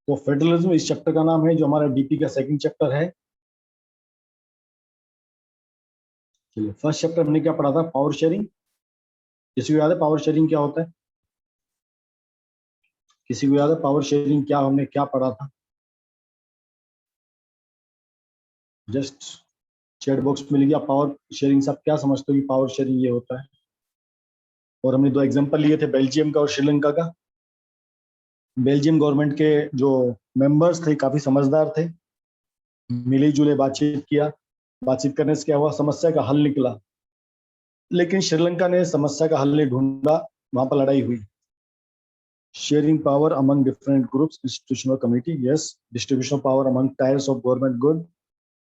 तो फेडरलिज्म इस चैप्टर का नाम है, जो हमारा डीपी का सेकंड चैप्टर है। चलिए, फर्स्ट चैप्टर हमने क्या पढ़ा था? Power sharing. किसी को याद है पावर शेयरिंग क्या होता है? किसी को याद है पावर शेयरिंग क्या, हमने क्या पढ़ा था? जस्ट चैट बॉक्स में लिखिए पावर शेयरिंग से आप क्या समझते हो कि पावर शेयरिंग ये होता है। और हमने दो एग्जांपल लिए थे, बेल्जियम का और श्रीलंका का। बेल्जियम गवर्नमेंट के जो मेंबर्स थे काफी समझदार थे, मिली जुले बातचीत किया, बातचीत करने से क्या हुआ, समस्या का हल निकला। लेकिन श्रीलंका ने समस्या का हल नहीं ढूंढा, वहां पर लड़ाई हुई। Sharing power among different groups, institutional committee, yes. Distribution of power among tyres of government good,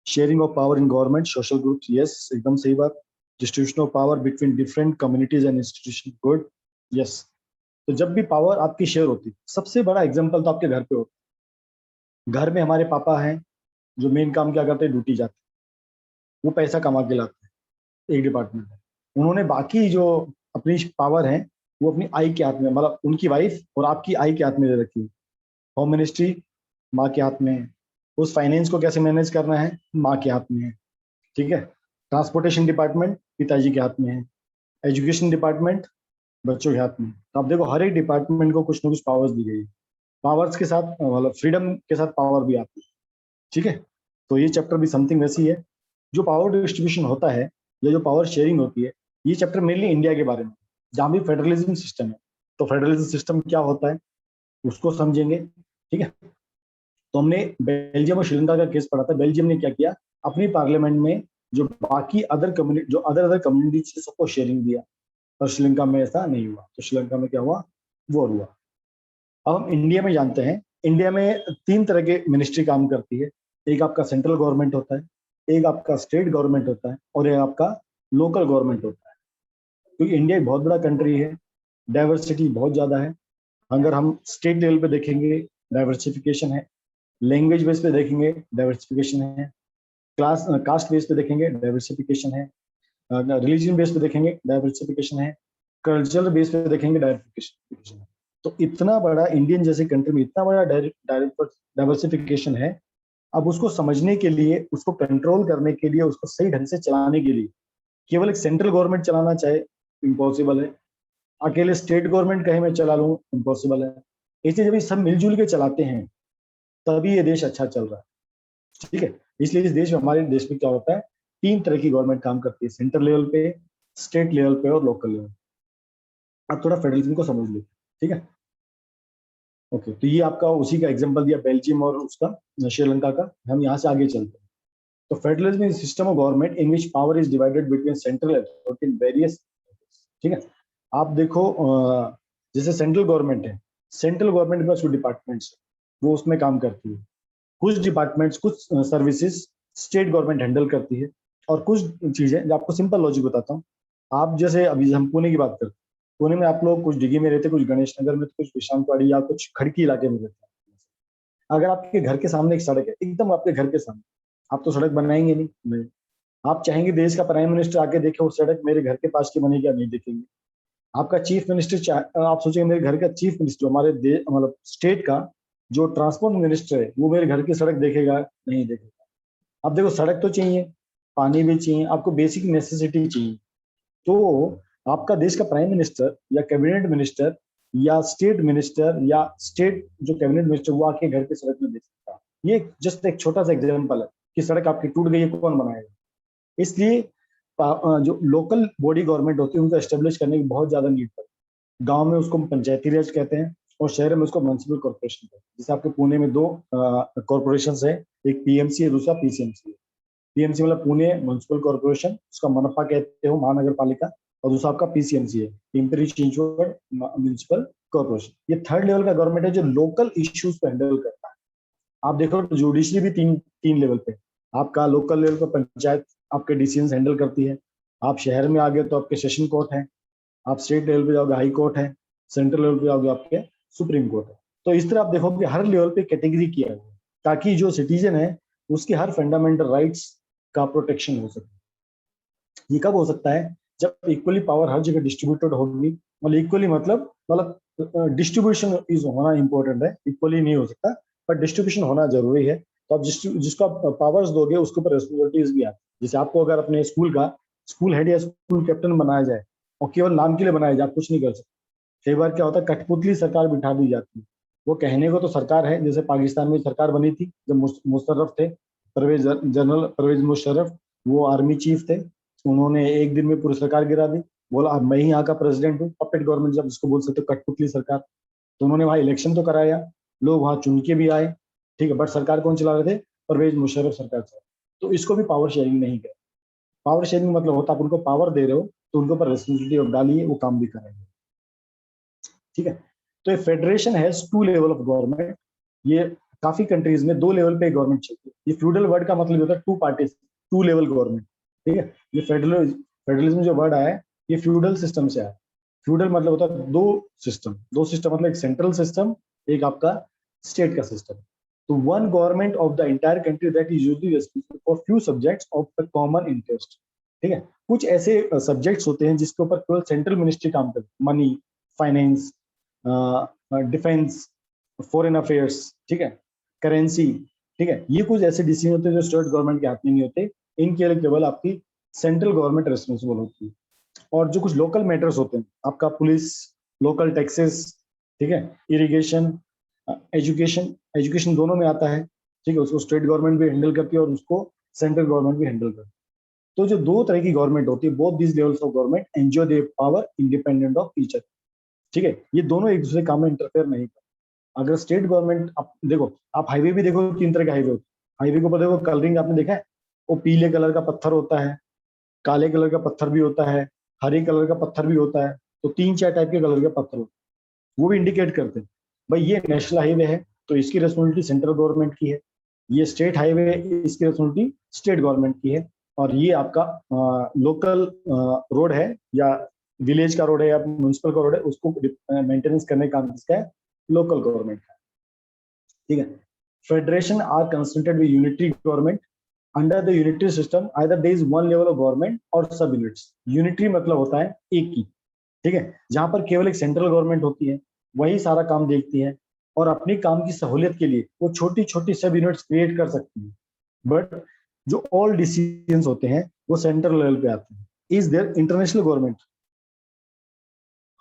sharing of power in government social groups, yes, एकदम सही बात। Distribution of power between different communities and institution, good, yes. तो जब भी power आपकी share होती, सबसे बड़ा एग्जांपल तो आपके घर पे होता है। घर में हमारे पापा हैं, जो मेन काम क्या करते हैं, ड्यूटी जाते हैं, वो पैसा कमा के लाते हैं, एक डिपार्टमेंट है। उन्होंने बाकी जो अपनी पावर है वो अपनी आई के हाथ में, मतलब उनकी वाइफ और आपकी आई के हाथ में दे रखी है। होम मिनिस्ट्री माँ के हाथ में है, उस फाइनेंस को कैसे मैनेज करना है माँ के हाथ में है, ठीक है। ट्रांसपोर्टेशन डिपार्टमेंट पिताजी के हाथ में है, एजुकेशन डिपार्टमेंट बच्चों के हाथ में। तो आप देखो, हर एक डिपार्टमेंट को कुछ ना कुछ पावर्स दी गई है। पावर्स के साथ मतलब फ्रीडम के साथ पावर भी आती है, ठीक है। तो ये चैप्टर भी समथिंग वैसी है। जो पावर डिस्ट्रीब्यूशन होता है या जो पावर शेयरिंग होती है, ये चैप्टर मेनली इंडिया के बारे में, जहाँ भी फेडरलिज्म सिस्टम है। तो फेडरलिज्म सिस्टम क्या होता है उसको समझेंगे, ठीक है। तो हमने बेल्जियम और श्रीलंका का केस पढ़ा था। बेल्जियम ने क्या किया, अपनी पार्लियामेंट में जो बाकी अदर कम्युनिटी, जो अदर कम्युनिटी से सबको शेयरिंग दिया, और श्रीलंका में ऐसा नहीं हुआ। तो श्रीलंका में क्या हुआ, वॉर हुआ। अब हम इंडिया में जानते हैं, इंडिया में तीन तरह के मिनिस्ट्री काम करती है। एक आपका सेंट्रल गवर्नमेंट होता है, एक आपका स्टेट गवर्नमेंट होता है, और एक आपका लोकल गवर्नमेंट होता है। क्योंकि इंडिया एक बहुत बड़ा कंट्री है, डाइवर्सिटी बहुत ज्यादा है। अगर हम स्टेट लेवल पे देखेंगे, डाइवर्सिफिकेशन है। लैंग्वेज बेस पे देखेंगे, डाइवर्सिफिकेशन है। क्लास कास्ट बेस पे देखेंगे, डाइवर्सिफिकेशन है। रिलीजन बेस पे देखेंगे, डाइवर्सिफिकेशन है। कल्चरल बेस पे देखेंगे, डाइवर्सिफिकेशन है। तो इतना बड़ा इंडियन जैसे कंट्री में इतना बड़ा डाइवर्सिफिकेशन है। अब उसको समझने के लिए, उसको कंट्रोल करने के लिए, उसको सही ढंग से चलाने के लिए केवल एक सेंट्रल गवर्नमेंट चलाना चाहे, इम्पॉसिबल है। अकेले स्टेट गवर्नमेंट कहीं मैं चला लूँ, इम्पॉसिबल है। इसलिए जब ये सब मिलजुल के चलाते हैं तभी ये देश अच्छा चल रहा है, ठीक है। इसलिए इस देश में, हमारे देश में क्या होता है, तीन तरह की गवर्नमेंट काम करती है, सेंट्रल लेवल पे, स्टेट लेवल पे और लोकल लेवल। अब थोड़ा फेडरलिज्म को समझ लो, ठीक है। ओके, तो ये आपका उसी का एग्जांपल दिया, बेल्जियम और उसका श्रीलंका का। हम यहाँ से आगे चलते हैं। तो federalism is system of government in which power is divided between central authority in various, ठीक है। आप देखो, जैसे सेंट्रल गवर्नमेंट है, सेंट्रल गवर्नमेंट के पास कुछ डिपार्टमेंट्स, वो उसमें काम करती है। कुछ डिपार्टमेंट्स, कुछ सर्विसेज स्टेट गवर्नमेंट हैंडल करती है। और कुछ चीजें, जो आपको सिंपल लॉजिक बताता हूँ। आप जैसे अभी हम पुणे की बात करते हैं, पुणे में आप लोग कुछ डिगी में रहते, कुछ गणेश नगर में, कुछ विश्रामवाड़ी या कुछ खड़की इलाके में रहते हैं। अगर आपके घर के सामने एक सड़क है, एकदम आपके घर के सामने, आप तो सड़क बनाएंगे नहीं, नहीं। आप चाहेंगे देश का प्राइम मिनिस्टर आके देखे वो सड़क मेरे घर के पास की बनी, क्या नहीं देखेंगे। आपका चीफ मिनिस्टर, आप सोचेंगे मेरे घर का चीफ मिनिस्टर, हमारे मतलब स्टेट का जो ट्रांसपोर्ट मिनिस्टर है, वो मेरे घर की सड़क देखेगा, नहीं देखेगा। अब देखो, सड़क तो चाहिए, पानी भी चाहिए, आपको बेसिक नेसेसिटी चाहिए। तो आपका देश का प्राइम मिनिस्टर या कैबिनेट मिनिस्टर या स्टेट मिनिस्टर या स्टेट जो कैबिनेट मिनिस्टर, वो आके घर की सड़क में देख सकता है। ये जस्ट एक छोटा सा एग्जाम्पल है कि सड़क आपकी टूट गई है, कौन बनाएगा। इसलिए जो लोकल बॉडी गवर्नमेंट होती है, उनको एस्टेब्लिश करने की बहुत ज्यादा नीड पड़ती है। गांव में उसको पंचायती राज कहते हैं, और शहर में उसको म्युनिसिपल कॉर्पोरेशन कहते हैं। जैसे आपके पुणे में दो कॉर्पोरेशन है, एक पीएमसी है, दूसरा पीसीएमसी है। पीएमसी मतलब पुणे म्युनिसिपल कॉर्पोरेशन, उसका मनपा कहते हो, महानगर पालिका। और दूसरा आपका पीसीएमसी है, पिंपरी चिंचवड म्युनिसिपल कॉर्पोरेशन। ये थर्ड लेवल का गवर्नमेंट है, जो लोकल इश्यूज को हैंडल करता है। आप देखो, जुडिशरी भी तीन तीन लेवल पे। आपका लोकल लेवल पर पंचायत आपके डिसीजन हैंडल करती है। आप शहर में आ गए तो आपके सेशन कोर्ट है। आप स्टेट लेवल पे जाओगे, हाई कोर्ट है। सेंट्रल लेवल पे जाओगे, आपके सुप्रीम कोर्ट है। तो इस तरह आप देखो कि हर लेवल पे कैटेगरी किया है, ताकि जो सिटीजन है उसके हर फंडामेंटल राइट्स का प्रोटेक्शन हो सके। ये कब हो सकता है, जब इक्वली पावर हर जगह डिस्ट्रीब्यूटेड होगी। मतलब इक्वली मतलब डिस्ट्रीब्यूशन इज होना इंपॉर्टेंट है, इक्वली नहीं हो सकता। पर डिस्ट्रीब्यूशन होना जरूरी है। तो आप जिसको आप पावर्स दोगे उसके ऊपर रिस्पॉन्सिबिलिटीज भी आती है। जैसे आपको अगर अपने स्कूल का स्कूल हेड या स्कूल कैप्टन बनाया जाए और केवल नाम के लिए बनाया जाए, आप कुछ नहीं कर सकते। कई बार क्या होता है, कठपुतली सरकार बिठा दी जाती है। वो कहने को तो सरकार है, जैसे पाकिस्तान में सरकार बनी थी जब मुशर्रफ थे, जनरल परवेज मुशर्रफ, वो आर्मी चीफ थे। उन्होंने एक दिन में पूरी सरकार गिरा दी, बोला अब मैं ही यहाँ का प्रेसिडेंट हूँ, पपेट गवर्नमेंट जब जिसको बोल सकते हो, कठपुतली सरकार। तो उन्होंने वहां इलेक्शन तो कराया, लोग वहां चुन के भी आए, ठीक है, बट सरकार कौन चला रहे थे? परवेज मुशर्रफ सरकार चला। तो इसको भी पावर शेयरिंग नहीं कहते। पावर शेयरिंग मतलब होता है आप उनको पावर दे रहे हो तो उनके ऊपर रिस्पॉन्सिबिलिटी डालिए, वो काम भी करेंगे, ठीक है। तो ये federation has two level of government. ये काफी कंट्रीज में दो लेवल पे गवर्नमेंट चलती है। ये फ्यूडल वर्ड का मतलब होता है two parties, two level government, ठीक है। ये फेडरलिज्म जो वर्ड आया है ये फ्यूडल सिस्टम से आया। फ्यूडल मतलब होता है दो सिस्टम मतलब एक सेंट्रल सिस्टम, एक आपका स्टेट का सिस्टम। तो one government of the entire country that is usually responsible for few subjects of the common interest, ठीक है। कुछ ऐसे सब्जेक्ट्स होते हैं जिसके ऊपर केवल सेंट्रल मिनिस्ट्री काम करती है, money, finance, defence, foreign affairs, ठीक है, करेंसी, ठीक है। ये कुछ ऐसे डिसीजन होते हैं जो स्टेट गवर्नमेंट के हाथ में नहीं होते, इनके लिए केवल आपकी सेंट्रल गवर्नमेंट रिस्पॉन्सिबल होती है। और जो कुछ लोकल मैटर्स होते हैं, आपका पुलिस, लोकल टैक्सेस, ठीक है, इरिगेशन, एजुकेशन दोनों में आता है, ठीक है, उसको स्टेट गवर्नमेंट भी हैंडल करती है और उसको सेंट्रल गवर्नमेंट भी हैंडल करती है। तो जो दो तरह की गवर्नमेंट होती है, both this levels of government enjoy their power independent of each other, ठीक है। ये दोनों एक दूसरे काम में इंटरफेयर नहीं करते। अगर स्टेट गवर्नमेंट, आप देखो, आप हाईवे भी देखो, तीन तरह के हाईवे होते हैं। हाईवे के ऊपर देखो कलरिंग आपने देखा है, वो पीले कलर का पत्थर होता है, काले कलर का पत्थर भी होता है, हरे कलर का पत्थर भी होता है। तो तीन चार टाइप के कलर के पत्थर होते हैं, वो भी इंडिकेट करते हैं भाई ये नेशनल हाईवे है तो इसकी रिस्पॉन्सिबिलिटी सेंट्रल गवर्नमेंट की है, ये स्टेट हाईवे है इसकी रिस्पॉन्सिबिलिटी स्टेट गवर्नमेंट की है, और ये आपका लोकल रोड है या विलेज का रोड है या म्यूनिसिपल का रोड है, उसको मेंटेनेंस करने का काम किसका है? लोकल गवर्नमेंट का, ठीक है। Federation are constructed with unitary government under the unitary system, either there is one level of government और सब यूनिट्स। यूनिटरी मतलब होता है एक की, ठीक है, जहां पर केवल एक सेंट्रल गवर्नमेंट होती है, वही सारा काम देखती है, और अपनी काम की सहूलियत के लिए वो छोटी छोटी सब यूनिट्स क्रिएट कर सकती है, बट जो ऑल डिसीजंस होते हैं वो सेंट्रल लेवल पे आते हैं। Is there international government?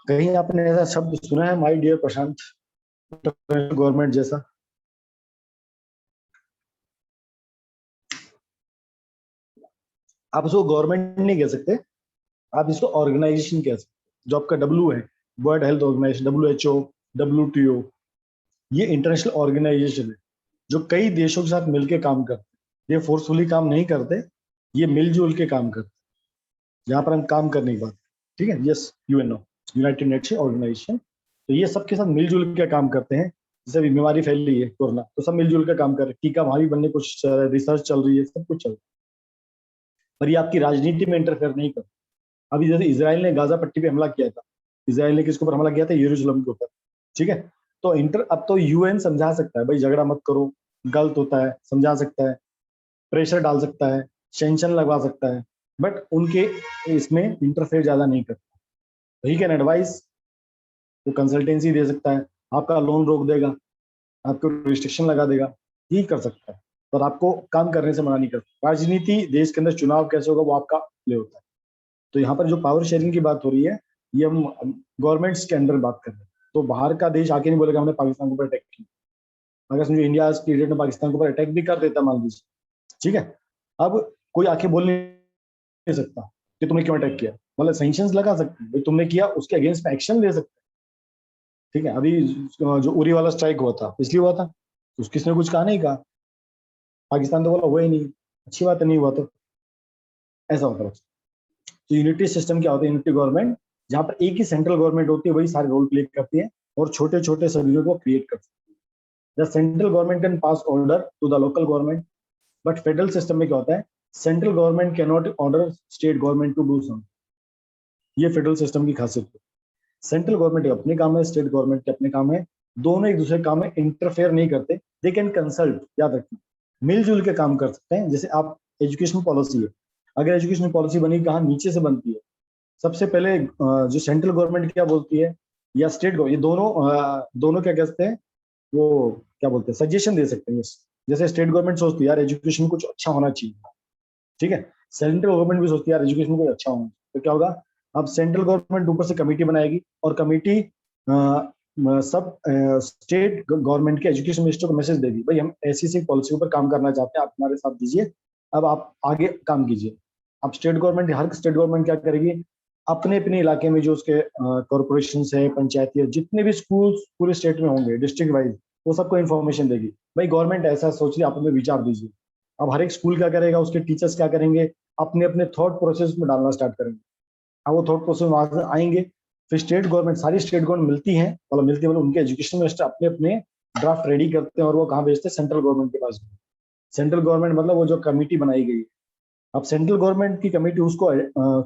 कहीं आपने ऐसा शब्द सुना है, my dear Prashant, international government जैसा? आप उसको गवर्नमेंट नहीं कह सकते, आप इसको ऑर्गेनाइजेशन कह सकते। जो आपका डब्ल्यू है, world health organisation, WHO, WTO, ये इंटरनेशनल ऑर्गेनाइजेशन है जो कई देशों के साथ मिलकर काम करते हैं। ये फोर्सफुली काम नहीं करते, ये मिलजुल के काम करते हैं। जहां पर हम काम करने की बात, ठीक है, yes, UNO, United Nation organisation, तो ये सबके साथ मिलजुल के काम करते हैं। जैसे अभी बीमारी फैल रही है कोरोना, तो सब मिलजुल के काम कर रहे हैं, टीका वहां भी बनने की कोशिश चल रहा है, रिसर्च चल रही है, सब कुछ चल रहा है, पर ये आपकी राजनीति में इंटरफेयर नहीं करता। अभी जैसे इसराइल ने गाजा पट्टी पे हमला किया था, इसराइल ने किसके ऊपर हमला किया था? यरूशलेम के ऊपर, ठीक है। तो अब तो UN समझा सकता है भाई झगड़ा मत करो, गलत होता है, समझा सकता है, प्रेशर डाल सकता है, सेंक्शन लगवा सकता है, बट उनके इसमें इंटरफेयर ज्यादा नहीं करता। तो ही कैन एडवाइस, वो कंसल्टेंसी दे सकता है, आपका लोन रोक देगा, आपको रिस्ट्रिक्शन लगा देगा, ही कर सकता है, पर आपको काम करने से मना नहीं करता। राजनीति, देश के अंदर चुनाव कैसे होगा वो आपका प्ले होता है। तो यहाँ पर जो पावर शेयरिंग की बात हो रही है, ये हम गवर्नमेंट्स के अंदर बात कर रहे हैं। तो बाहर का देश आके नहीं बोलेगा हमने पाकिस्तान के ऊपर अटैक किया। अगर समझो इंडिया आज की डेट में पाकिस्तान के ऊपर अटैक भी कर देता मान लीजिए, ठीक है, अब कोई आके बोल नहीं सकता कि तुमने क्यों अटैक किया, मतलब सैंक्शंस लगा सकते हैं, भाई तुमने किया, उसके अगेंस्ट में एक्शन ले सकते हैं, ठीक है। अभी जो उरी वाला स्ट्राइक हुआ था, इसलिए हुआ था, तो किसने कुछ कहा नहीं, कहा पाकिस्तान तो बोला हुआ ही नहीं, अच्छी बात नहीं हुआ, तो ऐसा होता है। तो यूनिटी सिस्टम क्या होता है? यूनिटी गवर्नमेंट, जहां पर एक ही सेंट्रल गवर्नमेंट होती है, वही सारे रोल प्ले करती है और छोटे छोटे सभी को क्रिएट करती है। The central government can pass order to the local government, but federal system में क्या होता है? Central government can not order state government to do something. ये फेडरल सिस्टम की खासियत है। सेंट्रल गवर्नमेंट के अपने काम है, स्टेट गवर्नमेंट के अपने काम है, दोनों एक दूसरे काम में इंटरफेयर नहीं करते, दे कैन कंसल्ट, याद रखना, मिलजुल के काम कर सकते हैं। जैसे आप एजुकेशन पॉलिसी है, अगर एजुकेशन पॉलिसी बनी कहाँ? नीचे से बनती है। सबसे पहले जो सेंट्रल गवर्नमेंट क्या बोलती है या स्टेट गवर्नमेंट, ये दोनों क्या कहते हैं? वो क्या बोलते हैं, सजेशन दे सकते हैं। जैसे स्टेट गवर्नमेंट सोचती है यार एजुकेशन कुछ अच्छा होना चाहिए, ठीक है, सेंट्रल गवर्नमेंट भी सोचती है यार एजुकेशन कुछ अच्छा होना चाहिए, तो क्या होगा, अब सेंट्रल गवर्नमेंट ऊपर से कमेटी बनाएगी और कमेटी सब स्टेट गवर्नमेंट के एजुकेशन मिनिस्टर को मैसेज देगी, भाई हम ऐसी सी पॉलिसी पर काम करना चाहते हैं, आप हमारे साथ दीजिए, अब आप आगे काम कीजिए। अब स्टेट गवर्नमेंट, हर स्टेट गवर्नमेंट क्या करेगी, अपने अपने इलाके में जो उसके कॉर्पोरेशन है, पंचायती है, जितने भी स्कूल पूरे स्टेट में होंगे डिस्ट्रिक्ट वाइज, वो सबको इन्फॉर्मेशन देगी, भाई गवर्नमेंट ऐसा सोच रही है, आप हमें विचार दीजिए। अब हर एक स्कूल क्या करेगा, उसके टीचर्स क्या करेंगे, अपने अपने थॉट प्रोसेस में डालना स्टार्ट करेंगे। अब वो थॉट प्रोसेस वहां से आएंगे, फिर स्टेट गवर्नमेंट, सारी स्टेट गवर्नमेंट मिलती है मतलब उनके एजुकेशन मिनिस्टर अपने अपने ड्राफ्ट रेडी करते हैं और वो कहाँ भेजते हैं, सेंट्रल गवर्नमेंट के पास। सेंट्रल गवर्नमेंट मतलब वो जो कमेटी बनाई गई है, अब सेंट्रल गवर्नमेंट की कमेटी उसको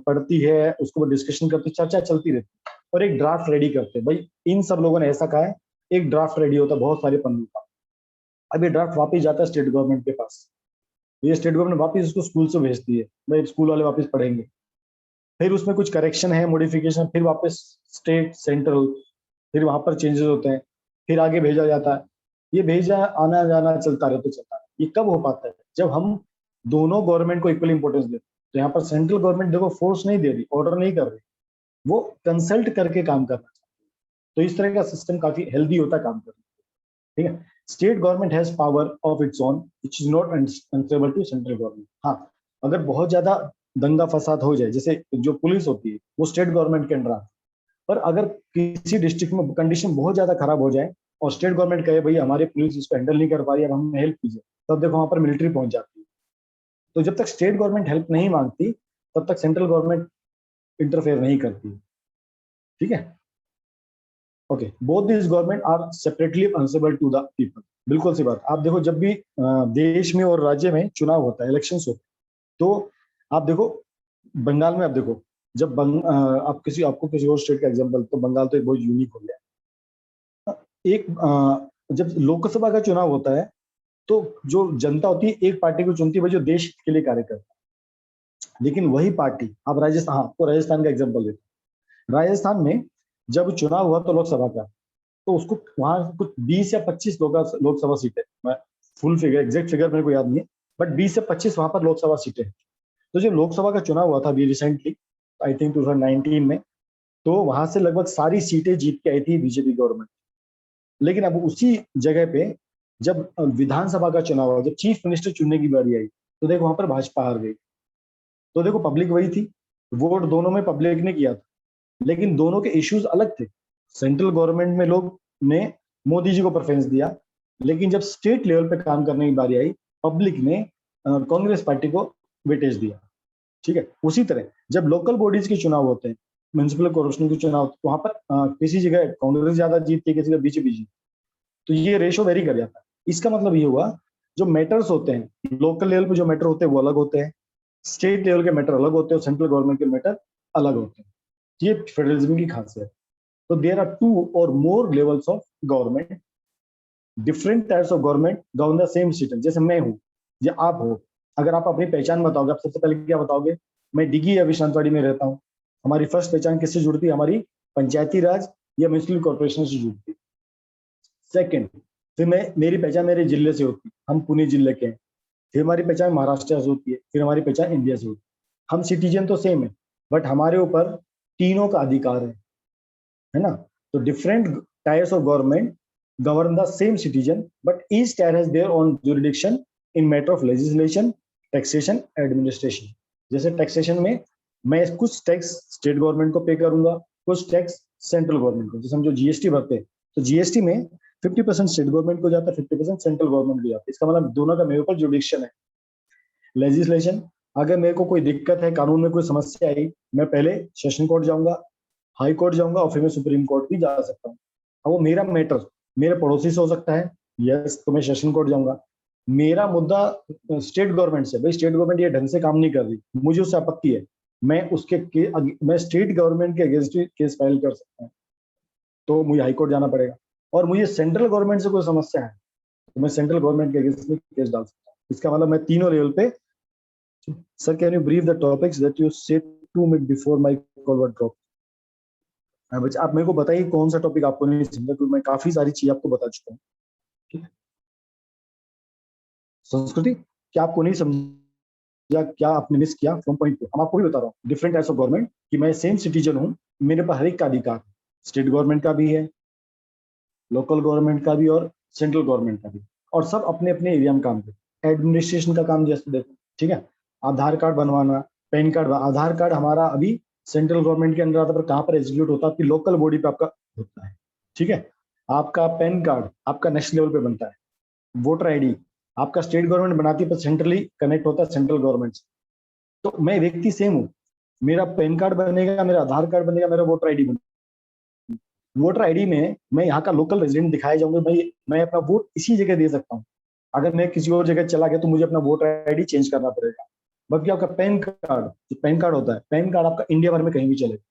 पढ़ती है, उसको डिस्कशन करती है, चर्चा चलती रहती है और एक ड्राफ्ट रेडी करते हैं। भाई इन सब लोगों ने ऐसा कहा है, एक ड्राफ्ट रेडी होता है बहुत सारे पन्नों का। अब ये ड्राफ्ट वापिस जाता है स्टेट गवर्नमेंट के पास, ये स्टेट गवर्नमेंट वापिस उसको स्कूल से भेजती है, भाई स्कूल वाले वापस पढ़ेंगे, फिर उसमें कुछ करेक्शन है, मॉडिफिकेशन, फिर वापस स्टेट सेंट्रल, फिर वहां पर चेंजेस होते हैं, फिर आगे भेजा जाता है। ये भेजा आना जाना चलता है। ये कब हो पाता है, जब हम दोनों गवर्नमेंट को इक्वल इंपॉर्टेंस देते हैं। तो यहाँ पर सेंट्रल गवर्नमेंट देखो फोर्स नहीं दे रही, ऑर्डर नहीं कर रही, वो कंसल्ट करके काम करना चाहती है। तो इस तरह का सिस्टम काफी हेल्दी होता है काम करना, ठीक है। State government has power of its own which is not answerable to central government. हाँ, अगर बहुत ज्यादा दंगा फसाद हो जाए, जैसे जो पुलिस होती है वो स्टेट गवर्नमेंट के अंडर आती है, पर अगर किसी डिस्ट्रिक्ट में कंडीशन बहुत ज्यादा खराब हो जाए और स्टेट गवर्नमेंट कहे भाई हमारी पुलिस इसको हैंडल नहीं कर पा रही है, अब हमें हेल्प कीजिए, तब देखो वहां पर मिलिट्री पहुंच जाती है। तो जब तक स्टेट गवर्नमेंट हेल्प नहीं मांगती तब तक सेंट्रल गवर्नमेंट इंटरफेयर नहीं करती, ठीक है। Okay, both this government are separately answerable to the people. बिल्कुल सी बात। आप देखो जब भी देश में और राज्य में चुनाव होता है, इलेक्शंस होते हैं, तो आप देखो बंगाल में, आप देखो जब आप आपको किसी और स्टेट का एग्जांपल, तो बंगाल तो एक बहुत यूनिक हो गया। एक जब लोकसभा का चुनाव होता है तो जो जनता होती है एक पार्टी को चुनती है, भाई जो देश के लिए कार्य करता है। लेकिन वही पार्टी, आप राजस्थान, हाँ आपको राजस्थान का एग्जांपल देते हैं। राजस्थान में जब चुनाव हुआ तो लोकसभा का, तो उसको वहां कुछ 20 या 25 लोकसभा सीटें, मैं फुल फिगर एग्जैक्ट फिगर मेरे को याद नहीं है, बट 20 से 25 वहां पर लोकसभा सीटें। तो जो लोकसभा का चुनाव हुआ था अभी रिसेंटली, आई थिंक 2019 में, तो वहां से लगभग सारी सीटें जीत के आई थी बीजेपी गवर्नमेंट। लेकिन अब उसी जगह पे जब विधानसभा का चुनाव हुआ, जब चीफ मिनिस्टर चुनने की बारी आई, तो देखो वहां पर भाजपा हार गई। तो देखो पब्लिक वही थी, वोट दोनों में पब्लिक ने किया था, लेकिन दोनों के इश्यूज अलग थे। सेंट्रल गवर्नमेंट में लोग ने मोदी जी को प्रेफरेंस दिया, लेकिन जब स्टेट लेवल पे काम करने की बारी आई, पब्लिक ने कांग्रेस पार्टी को वेटेज दिया, ठीक है। उसी तरह जब लोकल बॉडीज के चुनाव होते हैं, म्यूनिसिपल कॉर्पोरेशन के चुनाव, तो वहां पर किसी जगह कांग्रेस ज्यादा जीतती है, किसी जगह बीजेपी जीतती, तो ये रेशो वेरी कर जाता है। इसका मतलब ये हुआ, जो मैटर्स होते हैं लोकल लेवल पे, जो मैटर होते हैं वो अलग होते हैं, स्टेट लेवल के मैटर अलग होते हैं और सेंट्रल गवर्नमेंट के मैटर अलग होते हैं। ये फेडरलिज्म की खासियत है। तो there are two or more levels of government, different types of government govern the same system. जैसे मैं हूँ या आप हो, अगर आप अपनी पहचान बताओगे, आप सबसे पहले क्या बताओगे, मैं डिगी या विश्रांतवाड़ी में रहता हूँ। हमारी फर्स्ट पहचान किससे जुड़ती है, हमारी पंचायती राज या म्यूनिसिपल कॉर्पोरेशन से जुड़ती है। सेकंड, फिर मेरी पहचान मेरे जिले से होती है, हम पुणे जिले के हैं। फिर हमारी पहचान महाराष्ट्र से होती है, फिर हमारी पहचान इंडिया से होती है। हम सिटीजन तो सेम है, बट हमारे ऊपर तीनों का अधिकार है ना। तो different tyres of government govern the same citizen, but each tier has their own jurisdiction in matter of legislation, taxation, administration. जैसे टैक्सेशन में मैं कुछ टैक्स स्टेट गवर्नमेंट को पे करूंगा, कुछ टैक्स सेंट्रल गवर्नमेंट को। जैसे हम जो जीएसटी भरते हैं, तो जीएसटी में 50% स्टेट गवर्नमेंट को जाता है, 50% सेंट्रल गवर्नमेंट को जाता है। इसका मतलब दोनों का मेरे ऊपर जुडिक्शन है। लेजिस्लेशन, अगर मेरे को कोई दिक्कत है, कानून में कोई समस्या आई, मैं पहले सेशन कोर्ट जाऊंगा, हाई कोर्ट जाऊंगा और फिर मैं सुप्रीम कोर्ट भी जा सकता हूँ। अब वो मेरा मैटर मेरे पड़ोसी से हो सकता है, यस, तो मैं सेशन कोर्ट जाऊंगा। मेरा मुद्दा स्टेट गवर्नमेंट से, भाई स्टेट गवर्नमेंट ये ढंग से काम नहीं कर रही, मुझे उससे आपत्ति है, मैं स्टेट गवर्नमेंट के अगेंस्ट केस फाइल कर सकता हूँ, तो मुझे हाई कोर्ट जाना पड़ेगा। और मुझे सेंट्रल गवर्नमेंट से कोई समस्या है, तो मैं सेंट्रल गवर्नमेंट के अगेंस्ट में केस डाल सकता हूँ। इसका मतलब मैं तीनों लेवल पे। Sir, can you brief the topics that you said to me before my call were drop. आप मेरे को बताइए कौन सा टॉपिक आपको नहीं समझा, क्योंकि मैं काफी सारी चीज आपको बता चुका हूँ। संस्कृति, क्या आपको नहीं समझा, क्या आपने मिस किया फ्रॉम पॉइंट टू? हम आपको भी बता रहा हूँ डिफरेंट टाइप्स ऑफ गवर्नमेंट, कि मैं सेम सिटीजन हूँ, मेरे पर हर एक का अधिकार है, स्टेट गवर्नमेंट का भी है, लोकल गवर्नमेंट का भी और सेंट्रल गवर्नमेंट का भी, और सब अपने अपने एरिया में काम करते हैं। एडमिनिस्ट्रेशन का काम जैसे देखो, ठीक है, आधार कार्ड बनवाना, पैन कार्ड, आधार कार्ड हमारा अभी सेंट्रल गवर्नमेंट के अंडर आता है, पर कहाँ पर एग्जीक्यूट होता है? आपकी लोकल बॉडी पे आपका होता है, ठीक है। आपका पैन कार्ड आपका नेशनल लेवल पे बनता है, वोटर आईडी आपका स्टेट गवर्नमेंट बनाती है, पर सेंट्रली कनेक्ट होता है सेंट्रल गवर्नमेंट से। तो मैं व्यक्ति सेम हूँ, मेरा पैन कार्ड बनेगा, मेरा आधार कार्ड बनेगा, मेरा वोटर आईडी बनेगा। वोटर आईडी में मैं यहाँ का लोकल रेजिडेंट दिखाया जाऊंगा, भाई मैं अपना वोट इसी जगह दे सकता हूँ। अगर मैं किसी और जगह चला गया तो मुझे अपना वोटर आईडी चेंज करना पड़ेगा। बाकी आपका पैन कार्ड, जो पैन कार्ड होता है, पैन कार्ड आपका इंडिया भर में कहीं भी चलेगा,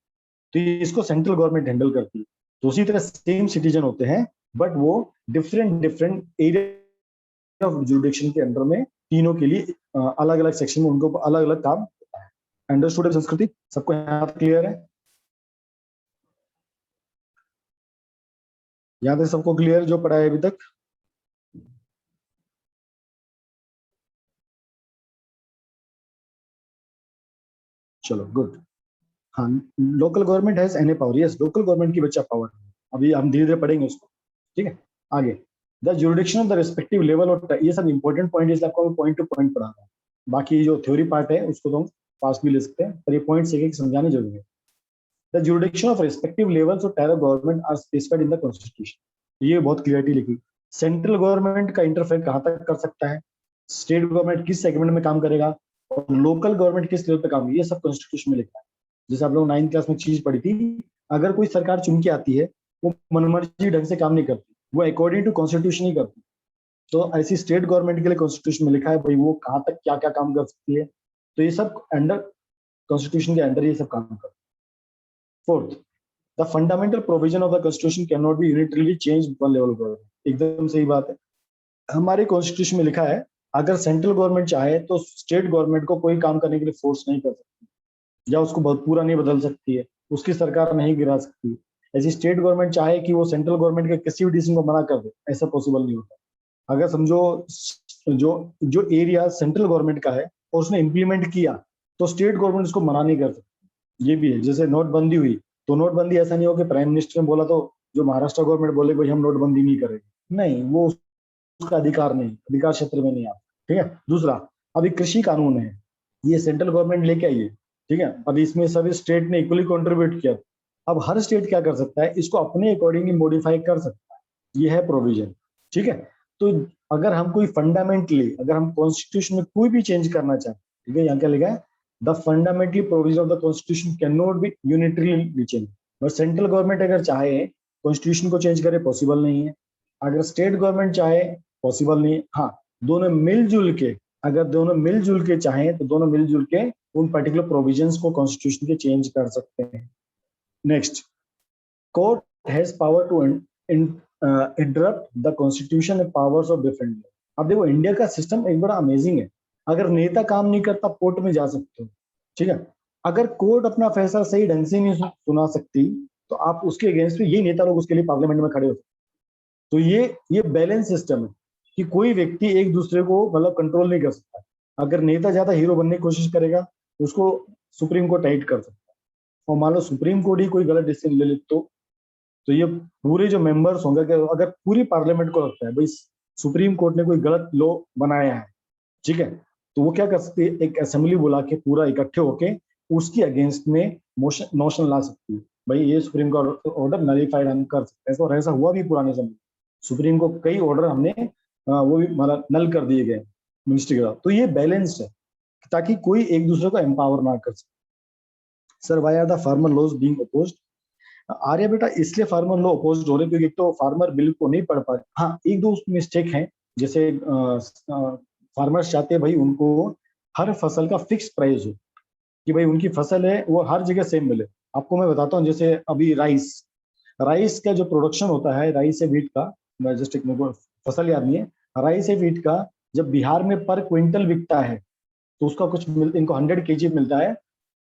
तो इसको सेंट्रल गवर्नमेंट हैंडल करती है। तो उसी तरह सेम सिटीजन होते हैं, बट वो different different area of jurisdiction के अंडर में, तीनों के लिए अलग अलग सेक्शन में उनको अलग अलग काम होता है। अंडरस्टूड संस्कृति? सबको यहाँ क्लियर है? यहाँ तक सबको क्लियर जो पढ़ा है अभी तक? चलो गुड। हाँ, local government has any power, yes, local government की बच्चा पावर है, अभी हम धीरे धीरे पढ़ेंगे उसको, ठीक है। आगे, the jurisdiction of the respective level, और ये सब इंपॉर्टेंट पॉइंट है, इसलिए आपको पॉइंट टू पॉइंट पढ़ा रहा हूँ। बाकी जो थ्योरी पार्ट है उसको तो हम पास भी ले सकते हैं, पर ये पॉइंट एक एक समझाने जरूरी है। The jurisdiction of respective levels of terror government are specified in the constitution, ये बहुत क्लियरिटी लिखी। सेंट्रल गवर्नमेंट का इंटरफेयर कहाँ तक कर सकता है, स्टेट गवर्नमेंट किस सेगमेंट में काम करेगा, और लोकल गवर्नमेंट किस लेवल पे काम करेगी, ये सब कॉन्स्टिट्यूशन में लिखा है। जैसे आप लोग 9th क्लास में चीज पढ़ी थी, अगर कोई सरकार चुन के आती है, वो मनमर्जी ढंग से काम नहीं करती, वो अकॉर्डिंग टू कॉन्स्टिट्यूशन ही करती। तो ऐसी स्टेट गवर्नमेंट के लिए कॉन्स्टिट्यूशन में लिखा है भाई वो कहाँ तक क्या क्या काम कर सकती है, तो ये सब अंडर कॉन्स्टिट्यूशन के अंडर ये सब काम करता है। Fourth, the fundamental provision of the constitution can not be unitarily change one level government, एकदम सही बात है। हमारे कॉन्स्टिट्यूशन में लिखा है, अगर सेंट्रल गवर्नमेंट चाहे तो स्टेट गवर्नमेंट को कोई काम करने के लिए फोर्स नहीं कर सकती, या उसको बहुत पूरा नहीं बदल सकती है, उसकी सरकार नहीं गिरा सकती। ऐसी स्टेट गवर्नमेंट चाहे कि वो सेंट्रल गवर्नमेंट के किसी भी डिसीजन को मना कर दे, ऐसा पॉसिबल नहीं होता। अगर समझो जो जो एरिया सेंट्रल गवर्नमेंट का है और उसने इम्प्लीमेंट किया, तो स्टेट गवर्नमेंट उसको मना नहीं कर सकती। ये भी है, जैसे नोटबंदी हुई, तो नोटबंदी ऐसा नहीं हो कि प्राइम मिनिस्टर ने बोला तो जो महाराष्ट्र गवर्नमेंट बोले भाई हम नोटबंदी नहीं करेंगे, नहीं, वो उसका अधिकार नहीं, अधिकार क्षेत्र में नहीं आता, ठीक है। दूसरा, अभी कृषि कानून है, ये सेंट्रल गवर्नमेंट लेके आई है, ठीक है, अब इसमें सभी स्टेट ने इक्वली कंट्रीब्यूट किया। अब हर स्टेट क्या कर सकता है, इसको अपने अकॉर्डिंगली मॉडिफाई कर सकता है, ये है प्रोविजन, ठीक है। तो अगर हम कोई फंडामेंटली, अगर हम कॉन्स्टिट्यूशन में कोई भी चेंज करना चाहें, ठीक है, यहाँ क्या लिखा है, the fundamentally provision of the constitution can not be unitarily change. But central government अगर चाहे कॉन्स्टिट्यूशन को चेंज करे, पॉसिबल नहीं है। अगर स्टेट गवर्नमेंट चाहे, पॉसिबल नहीं है। हाँ, दोनों मिलजुल के, अगर दोनों मिलजुल के चाहें तो दोनों मिलजुल के उन पर्टिकुलर प्रोविजंस को कॉन्स्टिट्यूशन के चेंज कर सकते हैं। Next, court has power to interrupt the constitution and powers of different. अब देखो इंडिया का सिस्टम एक बड़ा अमेजिंग है, अगर नेता काम नहीं करता कोर्ट में जा सकते हो, ठीक है। अगर कोर्ट अपना फैसला सही ढंग से नहीं सुना सकती, तो आप उसके अगेंस्ट में, ये नेता लोग उसके लिए पार्लियामेंट में खड़े होते। तो ये बैलेंस सिस्टम है कि कोई व्यक्ति एक दूसरे को मतलब कंट्रोल नहीं कर सकता। अगर नेता ज्यादा हीरो बनने की कोशिश करेगा, उसको सुप्रीम कोर्ट टाइट कर सकता है, और मान लो सुप्रीम कोर्ट ही कोई गलत डिसीजन ले ले, तो ये पूरे जो मेंबर्स होंगे, अगर पूरी पार्लियामेंट को लगता है भाई सुप्रीम कोर्ट ने कोई गलत लॉ बनाया है, ठीक है, तो वो क्या कर सकती है, एक असेंबली बुला के पूरा इकट्ठे होके उसकी अगेंस्ट में मोशन ला सकती है, भाई ये सुप्रीम कोर्ट ऑर्डर नलीफाइड हम कर सकते हैं। और ऐसा हुआ भी पुराने समय, सुप्रीम को कई ऑर्डर हमने वो भी मतलब नल कर दिए गए मिनिस्ट्री के द्वारा। तो ये बैलेंस है ताकि कोई एक दूसरे को एम्पावर ना कर सके। Sir, why are the farmer laws being opposed? Arya बेटा, इसलिए फार्मर लॉ अपोज हो रहे क्योंकि एक तो फार्मर बिल को नहीं पढ़ पा रहे। हाँ, एक दो मिस्टेक हैं, जैसे फार्मर्स चाहते हैं भाई उनको हर फसल का फिक्स प्राइस हो, कि भाई उनकी फसल है वो हर जगह सेम मिले। आपको मैं बताता हूँ, जैसे अभी राइस, राइस का जो प्रोडक्शन होता है, राइस से व्हीट का, मैं जस्ट एक मेरे को फसल याद नहीं है, राइस से व्हीट का जब बिहार में पर क्विंटल बिकता है, तो उसका कुछ इनको 100 kg मिलता है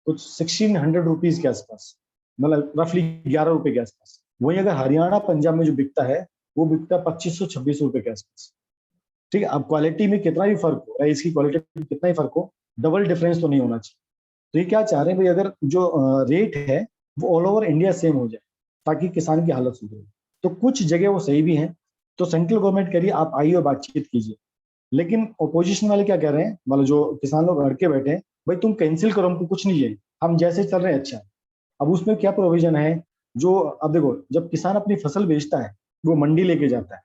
कुछ 1600 रुपीज के आसपास, मतलब रफली 11 रुपए के आसपास। वही अगर हरियाणा पंजाब में जो बिकता है, वो बिकता है 2500-2600 रुपए के आसपास। ठीक है, अब क्वालिटी में कितना भी फर्क हो, राइस की क्वालिटी में कितना ही फर्क हो, डबल डिफरेंस तो नहीं होना चाहिए। तो ये क्या चाह रहे हैं भाई, अगर जो रेट है वो ऑल ओवर इंडिया सेम हो जाए ताकि किसान की हालत सुधरे। तो कुछ जगह वो सही भी है, तो सेंट्रल गवर्नमेंट कह रही है आप आइए और बातचीत कीजिए, लेकिन ओपोजिशन वाले क्या कह रहे हैं, मतलब जो किसान लोग अड़के बैठे हैं, भाई तुम कैंसिल करो, हमको कुछ नहीं है, हम जैसे चल रहे हैं अच्छा है। अब उसमें क्या प्रोविजन है, जो अब देखो जब किसान अपनी फसल बेचता है वो मंडी लेके जाता है।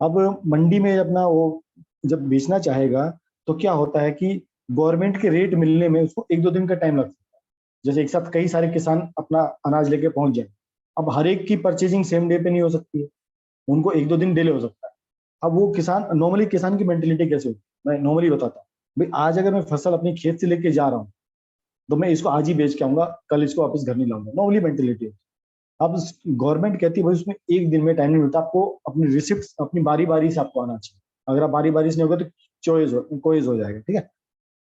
अब मंडी में अपना वो जब बेचना चाहेगा तो क्या होता है कि गवर्नमेंट के रेट मिलने में उसको 1-2 दिन का टाइम लगता है। जैसे एक साथ कई सारे किसान अपना अनाज लेके पहुंच जाए, अब हर एक की परचेजिंग सेम डे पे नहीं हो सकती है, उनको 1-2 दिन डिले हो सकता है। अब वो किसान, नॉर्मली किसान की मेंटेलिटी कैसे होती है, मैं नॉर्मली बताता हूँ। भाई आज अगर मैं फसल अपनी खेत से लेके जा रहा हूँ तो मैं इसको आज ही बेच के आऊंगा, कल इसको वापस घर नहीं लाऊंगा, नॉर्मली मेंटेलिटी होती है। अब गवर्नमेंट कहती है भाई उसमें एक दिन में टाइम नहीं मिलता, आपको अपनी रिसिप्ट अपनी बारी बारी से आपको आना चाहिए, अगर आप बारी बारी से नहीं होगा तो कोइज हो जाएगा, ठीक है।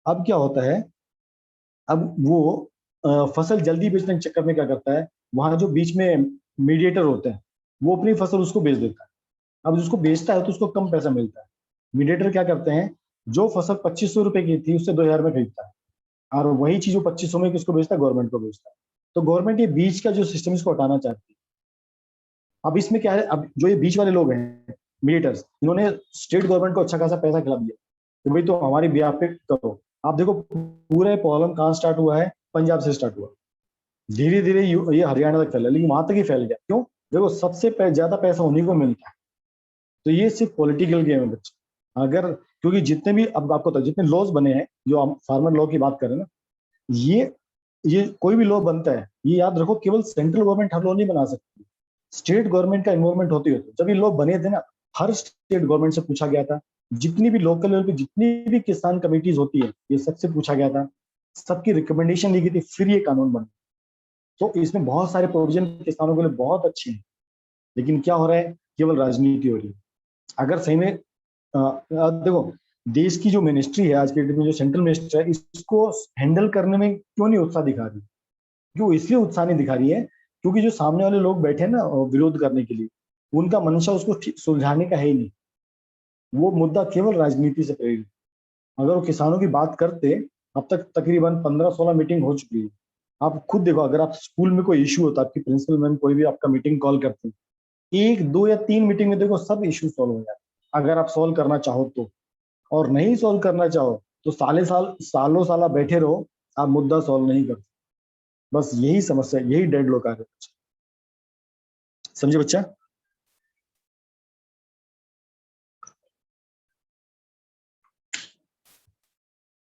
अब क्या होता है, अब वो फसल जल्दी बेचने के चक्कर में क्या करता है, वहां जो बीच में मीडिएटर होते हैं वो अपनी फसल उसको बेच देता है। अब जिसको बेचता है तो उसको कम पैसा मिलता है। मीडिएटर क्या करते हैं, जो फसल 2500 रुपए की थी उससे 2000 में खरीदता है, और वही चीज वो 2500 में किसको बेचता है, गवर्नमेंट को बेचता है। तो गवर्नमेंट ये बीच का जो सिस्टम इसको हटाना चाहती है। अब इसमें क्या है, अब जो ये बीच वाले लोग हैं मीडिएटर्स, इन्होंने स्टेट गवर्नमेंट को अच्छा खासा पैसा खिला दिया कि भाई तो हमारी ब्याह पे करो। आप देखो पूरा प्रॉब्लम कहाँ स्टार्ट हुआ है, पंजाब से स्टार्ट हुआ, धीरे धीरे ये हरियाणा तक फैला, लेकिन वहां तक ही फैल गया, क्यों, देखो सबसे ज्यादा पैसा उन्हीं को मिलता है। तो ये सिर्फ पॉलिटिकल गेम है बच्चे, अगर, क्योंकि जितने भी अब आपको तो जितने लॉज बने हैं, जो हम फार्मर लॉ की बात करें ना, ये ये कोई भी लॉ बनता है, ये याद रखो केवल सेंट्रल गवर्नमेंट हर लॉ नहीं बना सकती, स्टेट गवर्नमेंट का इन्वॉल्वमेंट होती होती। जब ये लॉ बने थे ना, हर स्टेट गवर्नमेंट से पूछा गया था, जितनी भी लोकल लेवल पे जितनी भी किसान कमिटीज होती है ये सबसे पूछा गया था, सबकी रिकमेंडेशन ली गई थी, फिर ये कानून बना। तो इसमें बहुत सारे प्रोविजन किसानों के लिए बहुत अच्छे हैं, लेकिन क्या हो रहा है, केवल राजनीति हो रही है। अगर सही में देखो देश की जो मिनिस्ट्री है आज के डेट में, जो सेंट्रल मिनिस्टर है, इसको हैंडल करने में क्यों नहीं उत्साह दिखा रही, क्यों इसलिए उत्साह नहीं दिखा रही है, क्योंकि जो सामने वाले लोग बैठे हैं ना विरोध करने के लिए, उनका मंशा उसको सुलझाने का है ही नहीं, वो मुद्दा केवल राजनीति से प्रेरित। अगर वो किसानों की बात करते, अब तक तकरीबन 15-16 मीटिंग हो चुकी है। आप खुद देखो, अगर आप स्कूल में कोई इशू होता है, आपकी प्रिंसिपल मैम कोई भी आपका मीटिंग कॉल करते हैं, 1, 2 या 3 मीटिंग में देखो सब इशू सॉल्व हो जाते हैं, अगर आप सॉल्व करना चाहो तो। और नहीं सॉल्व करना चाहो तो साले साल सालों साल आप बैठे रहो, आप मुद्दा सॉल्व नहीं करते। बस यही समस्या, यही डेडलॉक आ रहा है, समझे बच्चा।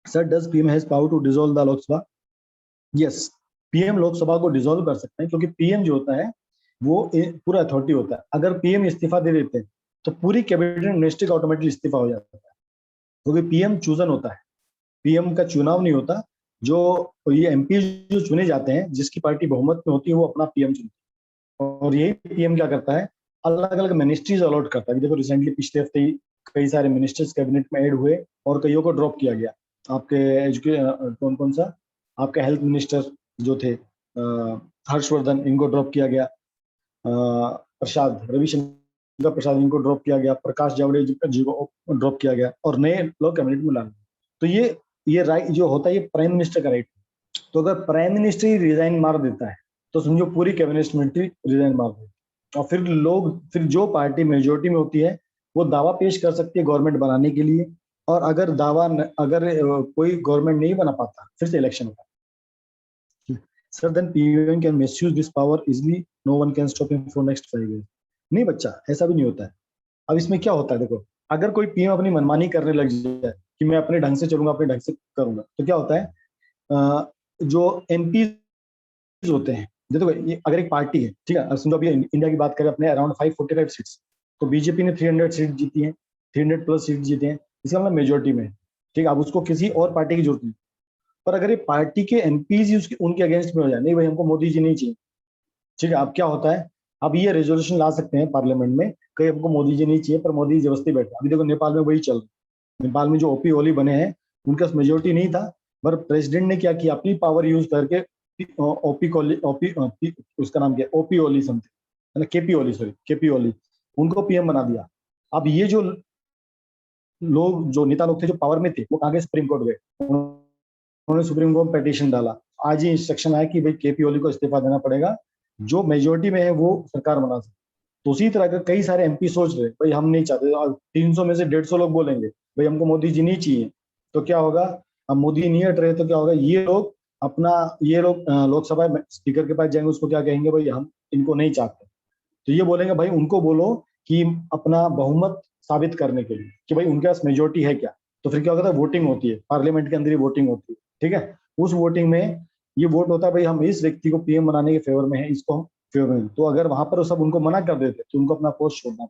Sir does PM has power to dissolve the Lok Sabha? Yes, PM Lok Sabha को डिसॉल्व कर सकते हैं, क्योंकि पीएम जो होता है वो पूरा अथॉरिटी होता है। अगर पीएम इस्तीफा दे देते हैं तो पूरी कैबिनेट मिनिस्ट्री का ऑटोमेटिकली इस्तीफा हो जाता है, क्योंकि पीएम चूजन होता है, पीएम का चुनाव नहीं होता। जो ये एमपी जो चुने जाते हैं, जिसकी पार्टी बहुमत में होती है वो अपना पीएम चुनती है, और यही पीएम क्या करता है, अलग अलग मिनिस्ट्रीज अलॉट करता है। देखो रिसेंटली पिछले हफ्ते ही कई सारे मिनिस्टर्स कैबिनेट में ऐड हुए और कईयों को ड्रॉप किया गया। आपके कौन कौन सा, आपके हेल्थ मिनिस्टर जो थे हर्षवर्धन, इनको ड्रॉप किया गया, प्रसाद रविशंकर प्रसाद, इनको ड्रॉप किया गया, प्रकाश जावड़ेकर जी को ड्रॉप किया गया, और नए लोग कैबिनेट में लाए। तो ये राइट जो होता है, ये प्राइम मिनिस्टर का राइट। तो अगर प्राइम मिनिस्टर ही रिजाइन मार देता है तो समझो पूरी कैबिनेट मिनिस्ट्री रिजाइन मार देती है, और फिर जो पार्टी मेजोरिटी में होती है वो दावा पेश कर सकती है गवर्नमेंट बनाने के लिए। और अगर अगर कोई गवर्नमेंट नहीं बना पाता, फिर से इलेक्शन होगा। Sir then PM can misuse this power easily, no one can stop him for next 5 years? नहीं बच्चा, ऐसा भी नहीं होता है। अब इसमें क्या होता है, देखो अगर कोई पीएम अपनी मनमानी करने लग जाए कि मैं अपने ढंग से चलूंगा, अपने ढंग से करूंगा, तो क्या होता है, जो एमपी होते हैं, देखो ये अगर एक पार्टी है, ठीक है, समझो अभी इंडिया की बात करें, अपने अराउंड 545 सीट्स, तो बीजेपी ने 300 सीट जीती है, 300 प्लस सीट जीते हैं, इसका मतलब मेजोरिटी में, ठीक है। अब उसको किसी और पार्टी की जरूरत नहीं। पर अगर ये पार्टी के एमपीज उनके अगेंस्ट में हो जाए, नहीं भाई हमको मोदी जी नहीं चाहिए, ठीक है, अब क्या होता है, अब ये रेजोल्यूशन ला सकते हैं पार्लियामेंट में, कहीं हमको मोदी जी नहीं चाहिए, पर मोदी जबरदस्ती बैठे। अभी देखो नेपाल में वही चल रहा है, नेपाल में जो ओपी ओली बने हैं, उनका मेजोरिटी नहीं था, पर प्रेसिडेंट ने क्या किया, अपनी पावर यूज करके ओपी उसका नाम क्या, ओपी ओली समथिंग, केपी ओली, सॉरी केपी ओली, उनको पीएम बना दिया। अब ये जो लोग जो नेता लोग थे जो पावर में थे वो कहाँ गए, सुप्रीम कोर्ट गए, उन्होंने सुप्रीम कोर्ट में पिटीशन डाला। आज ही इंस्ट्रक्शन आया कि भाई केपी ओली को इस्तीफा देना पड़ेगा, जो मेजोरिटी में है वो सरकार बना सकते। तो उसी तरह के कई सारे एमपी सोच रहे भाई हम नहीं चाहते, 300 में से 150 लोग बोलेंगे भाई हमको मोदी जी नहीं चाहिए, तो क्या होगा, अब मोदी नहीं हट रहे तो क्या होगा, ये लोग अपना, ये लोग लोकसभा स्पीकर के पास जाएंगे, उसको क्या कहेंगे, भाई हम इनको नहीं चाहते। तो ये बोलेंगे भाई उनको बोलो कि अपना बहुमत साबित करने के लिए कि भाई उनके पास मेजोरिटी है क्या। तो फिर क्या होता है, वोटिंग होती है, पार्लियामेंट के अंदर ही वोटिंग होती है, ठीक है। उस वोटिंग में ये वोट होता है भाई हम इस व्यक्ति को पीएम बनाने के फेवर में है, इसको हम फेवर में। तो अगर वहां पर सब उनको मना कर देते तो उनको अपना पोस्ट छोड़ना।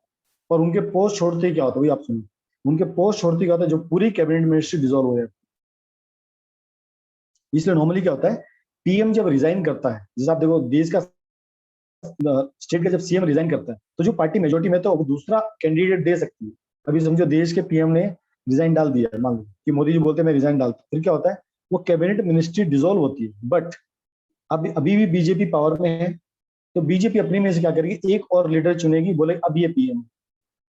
और उनके पोस्ट छोड़ते ही क्या होता है, आप सुनिए, उनके पोस्ट छोड़ते क्या होता है, जो पूरी कैबिनेट मिनिस्ट्री डिसॉल्व हो जाती है। इसलिए नॉर्मली क्या होता है, पीएम जब रिजाइन करता है, जैसे आप देखो देश का स्टेट का जब सीएम रिजाइन करता है तो जो पार्टी मेजोरिटी में तो वो दूसरा कैंडिडेट दे सकती है। अभी समझो देश के पीएम ने रिजाइन डाल दिया, मान लो कि मोदी जी बोलते हैं मैं रिजाइन डालता हूँ, फिर क्या होता है, वो कैबिनेट मिनिस्ट्री डिसॉल्व होती है। बट अभी भी बीजेपी पावर में है, तो बीजेपी अपनी में से क्या करेगी, एक और लीडर चुनेगी, बोले अब ये पीएम।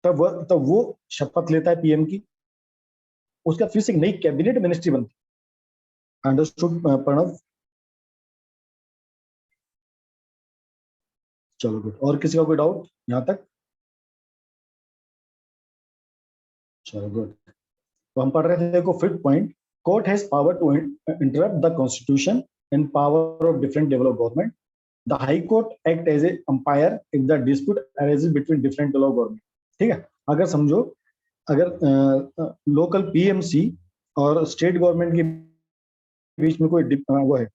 तब वो शपथ लेता है पीएम की, उसका फिर से एक नई कैबिनेट मिनिस्ट्री बनती है। अंडरस्टूड प्रणव? चलो गुड। और किसी का कोई डाउट यहाँ तक? चलो गुड। तो हम पढ़ रहे थे, देखो fifth point, court has power to interrupt the constitution and power of different level of government. The high court act as a umpire if the dispute arises between different level of government. ठीक है, अगर समझो, अगर local PMC और state government के बीच में कोई वो है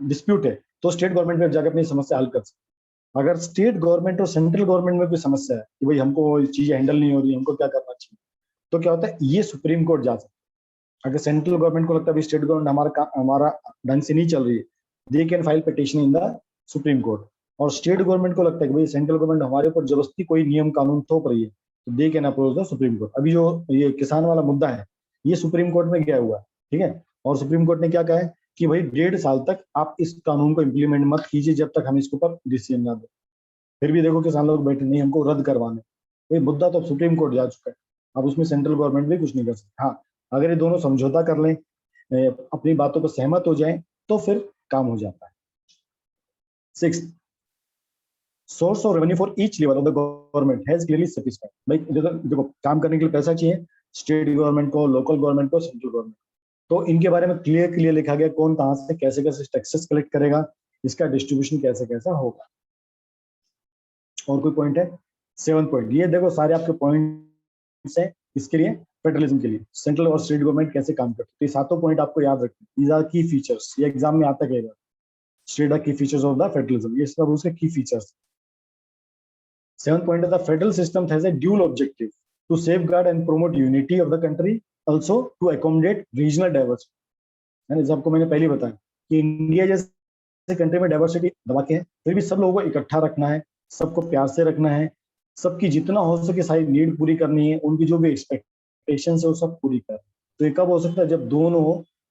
डिस्प्यूट है, तो स्टेट गवर्नमेंट में जाकर अपनी समस्या हल कर सकते। अगर स्टेट गवर्नमेंट और सेंट्रल गवर्नमेंट में कोई समस्या है कि भाई हमको चीजें हैंडल नहीं हो रही, हमको क्या करना चाहिए, तो क्या होता है, ये सुप्रीम कोर्ट जा सकता है। अगर सेंट्रल गवर्नमेंट को लगता है स्टेट गवर्नमेंट हमारा ढंग से नहीं चल रही है, they can file petition in the supreme court. और स्टेट गवर्नमेंट को लगता है कि भाई सेंट्रल गवर्नमेंट हमारे ऊपर जबरदस्ती कोई नियम कानून थोप रही है, तो they can approach the supreme court. अभी जो ये किसान वाला मुद्दा है, ये सुप्रीम कोर्ट में गया हुआ है, ठीक है। और सुप्रीम कोर्ट ने क्या कहा है कि भाई 1.5 साल तक आप इस कानून को इम्प्लीमेंट मत कीजिए जब तक हम इसके ऊपर डिसीजन ना दें। फिर भी देखो किसान लोग बैठे नहीं, हमको रद्द करवाने, तो मुद्दा तो अब सुप्रीम कोर्ट जा चुका है। अब उसमें सेंट्रल गवर्नमेंट भी कुछ नहीं कर सकती। हाँ, अगर ये दोनों समझौता कर लें, अपनी बातों पर सहमत हो जाएं, तो फिर काम हो जाता है। 6, source of revenue for each level of the government has clearly specified. भाई देखो काम करने के लिए पैसा चाहिए, स्टेट गवर्नमेंट को, लोकल गवर्नमेंट को, सेंट्रल गवर्नमेंट, तो इनके बारे में क्लियर क्लियर लिखा गया कौन कहां से कैसे कैसे टैक्सेस कलेक्ट करेगा, इसका डिस्ट्रीब्यूशन कैसे कैसा होगा। और कोई पॉइंट है? 7 पॉइंट, ये देखो सारे आपके पॉइंट्स हैं इसके लिए, फेडरलिज्म के लिए सेंट्रल और स्टेट गवर्नमेंट कैसे काम करते हैं। तो ये सातों पॉइंट आपको याद रखना, दीज आर की फीचर्स, ये एग्जाम में आता रहेगा। स्टेट आर की फीचर्स ऑफ द फेडरलिज्म, ये सब उसके की features. 7th point is the federal system has a dual objective to safeguard and promote unity of the country, also to accommodate regional diversity। है ना, आपको मैंने पहले बताया कि इंडिया जैसे कंट्री में डाइवर्सिटी दबा के है, फिर भी सब लोगों को इकट्ठा रखना है, सबको प्यार से रखना है, सबकी जितना हो सके सारी नीड पूरी करनी है, उनकी जो भी एक्सपेक्टेशन है वो सब पूरी कर। तो ये कब हो सकता है, जब दोनों,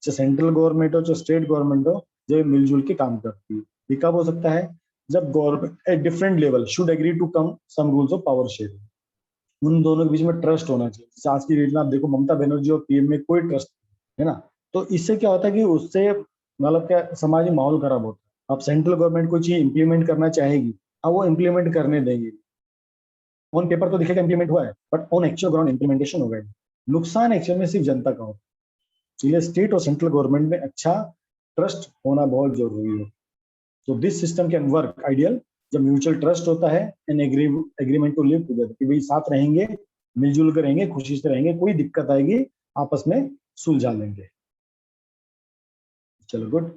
चाहे सेंट्रल गवर्नमेंट हो चाहे स्टेट गवर्नमेंट हो, जब मिलजुल के काम करती है। ये कब हो सकता है, जब government at different level should agree to come some rules of power sharing. उन दोनों के बीच में ट्रस्ट होना चाहिए। जैसे आज की डेट में आप देखो ममता बनर्जी और पीएम में कोई ट्रस्ट है ना, तो इससे क्या होता है कि उससे मतलब क्या समाज में माहौल खराब होता है। अब सेंट्रल गवर्नमेंट कोई चीज इंप्लीमेंट करना चाहेगी, अब वो इंप्लीमेंट करने देंगे, ऑन पेपर तो दिखेगा इंप्लीमेंट हुआ है, but on actual ground implementation होगा। नुकसान एक्चुअल में सिर्फ जनता का होता है। इसलिए स्टेट और सेंट्रल गवर्नमेंट में अच्छा ट्रस्ट होना बहुत जरूरी है। So this system can work ideal जब म्यूचुअल ट्रस्ट होता है and agreement to live together, कि भाई साथ रहेंगे, मिलजुल कर रहेंगे, खुशी से रहेंगे, कोई दिक्कत आएगी आपस में सुलझा लेंगे। चलो गुड,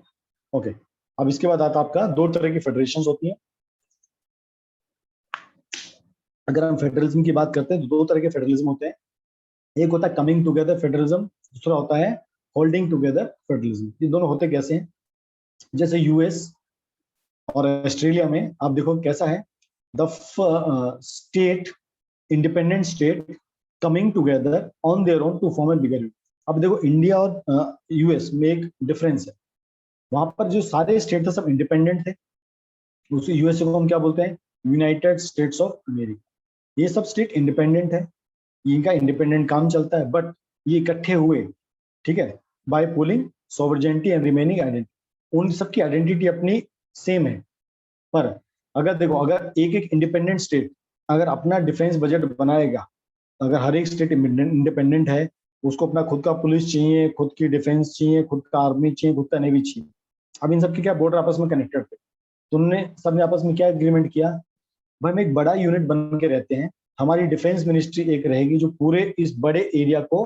ओके। अब इसके बाद आता आपका 2 तरह की फेडरेशन होती हैं। अगर हम फेडरलिज्म की बात करते हैं तो 2 तरह के फेडरलिज्म होते हैं। एक होता है कमिंग टुगेदर फेडरलिज्म, दूसरा होता है होल्डिंग टुगेदर फेडरलिज्म। ये दोनों होते कैसे हैं, जैसे यूएस और ऑस्ट्रेलिया में आप देखो कैसा है, the state, independent state coming together on their own to form a bigger unit. अब देखो इंडिया और यूएस में एक डिफरेंस है, वहां पर जो सारे स्टेट थे सब इंडिपेंडेंट थे। उसी यूएसए को हम क्या बोलते हैं, यूनाइटेड स्टेट्स ऑफ अमेरिका। ये सब स्टेट इंडिपेंडेंट है, इनका इंडिपेंडेंट काम चलता है, बट ये इकट्ठे हुए, ठीक है, by pulling sovereignty and remaining identity. उन सबकी आइडेंटिटी अपनी सेम है। पर अगर देखो, अगर एक एक इंडिपेंडेंट स्टेट अगर अपना डिफेंस बजट बनाएगा, अगर हर एक स्टेट इंडिपेंडेंट है, उसको अपना खुद का पुलिस चाहिए, खुद की डिफेंस चाहिए, खुद का आर्मी चाहिए, खुद का नेवी चाहिए। अब इन सबके क्या बॉर्डर आपस में कनेक्टेड थे, तो उन्होंने सबने आपस में क्या एग्रीमेंट किया, भाई हम एक बड़ा यूनिट बन के रहते हैं, हमारी डिफेंस मिनिस्ट्री एक रहेगी जो पूरे इस बड़े एरिया को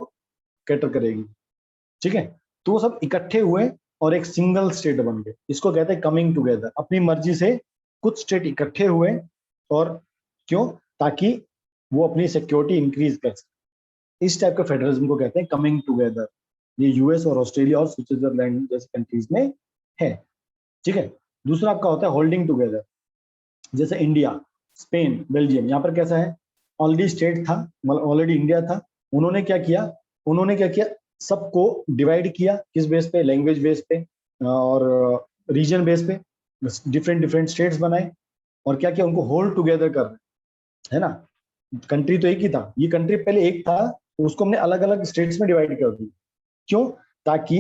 कैटर करेगी, ठीक है। तो वो सब इकट्ठे हुए और एक सिंगल स्टेट बन गए। इसको कहते हैं कमिंग टुगेदर। अपनी मर्जी से कुछ स्टेट इकट्ठे हुए, और क्यों, ताकि वो अपनी सिक्योरिटी इंक्रीज कर सके। इस टाइप का फेडरलिज्म को कहते हैं कमिंग टुगेदर। ये यूएस और ऑस्ट्रेलिया और स्विट्जरलैंड जैसे कंट्रीज में है, ठीक है। दूसरा आपका होता है होल्डिंग टुगेदर। जैसे इंडिया, स्पेन, बेल्जियम, यहाँ पर कैसा है, ऑलरेडी स्टेट था, ऑलरेडी इंडिया था। उन्होंने क्या किया, सबको डिवाइड किया, किस बेस पे, लैंग्वेज बेस पे और रीजन बेस पे, डिफरेंट डिफरेंट स्टेट्स बनाए, और क्या किया, उनको होल्ड टुगेदर कर रहे, है ना। कंट्री तो एक ही था, ये कंट्री पहले एक था, उसको हमने अलग अलग स्टेट्स में डिवाइड कर दी। क्यों, ताकि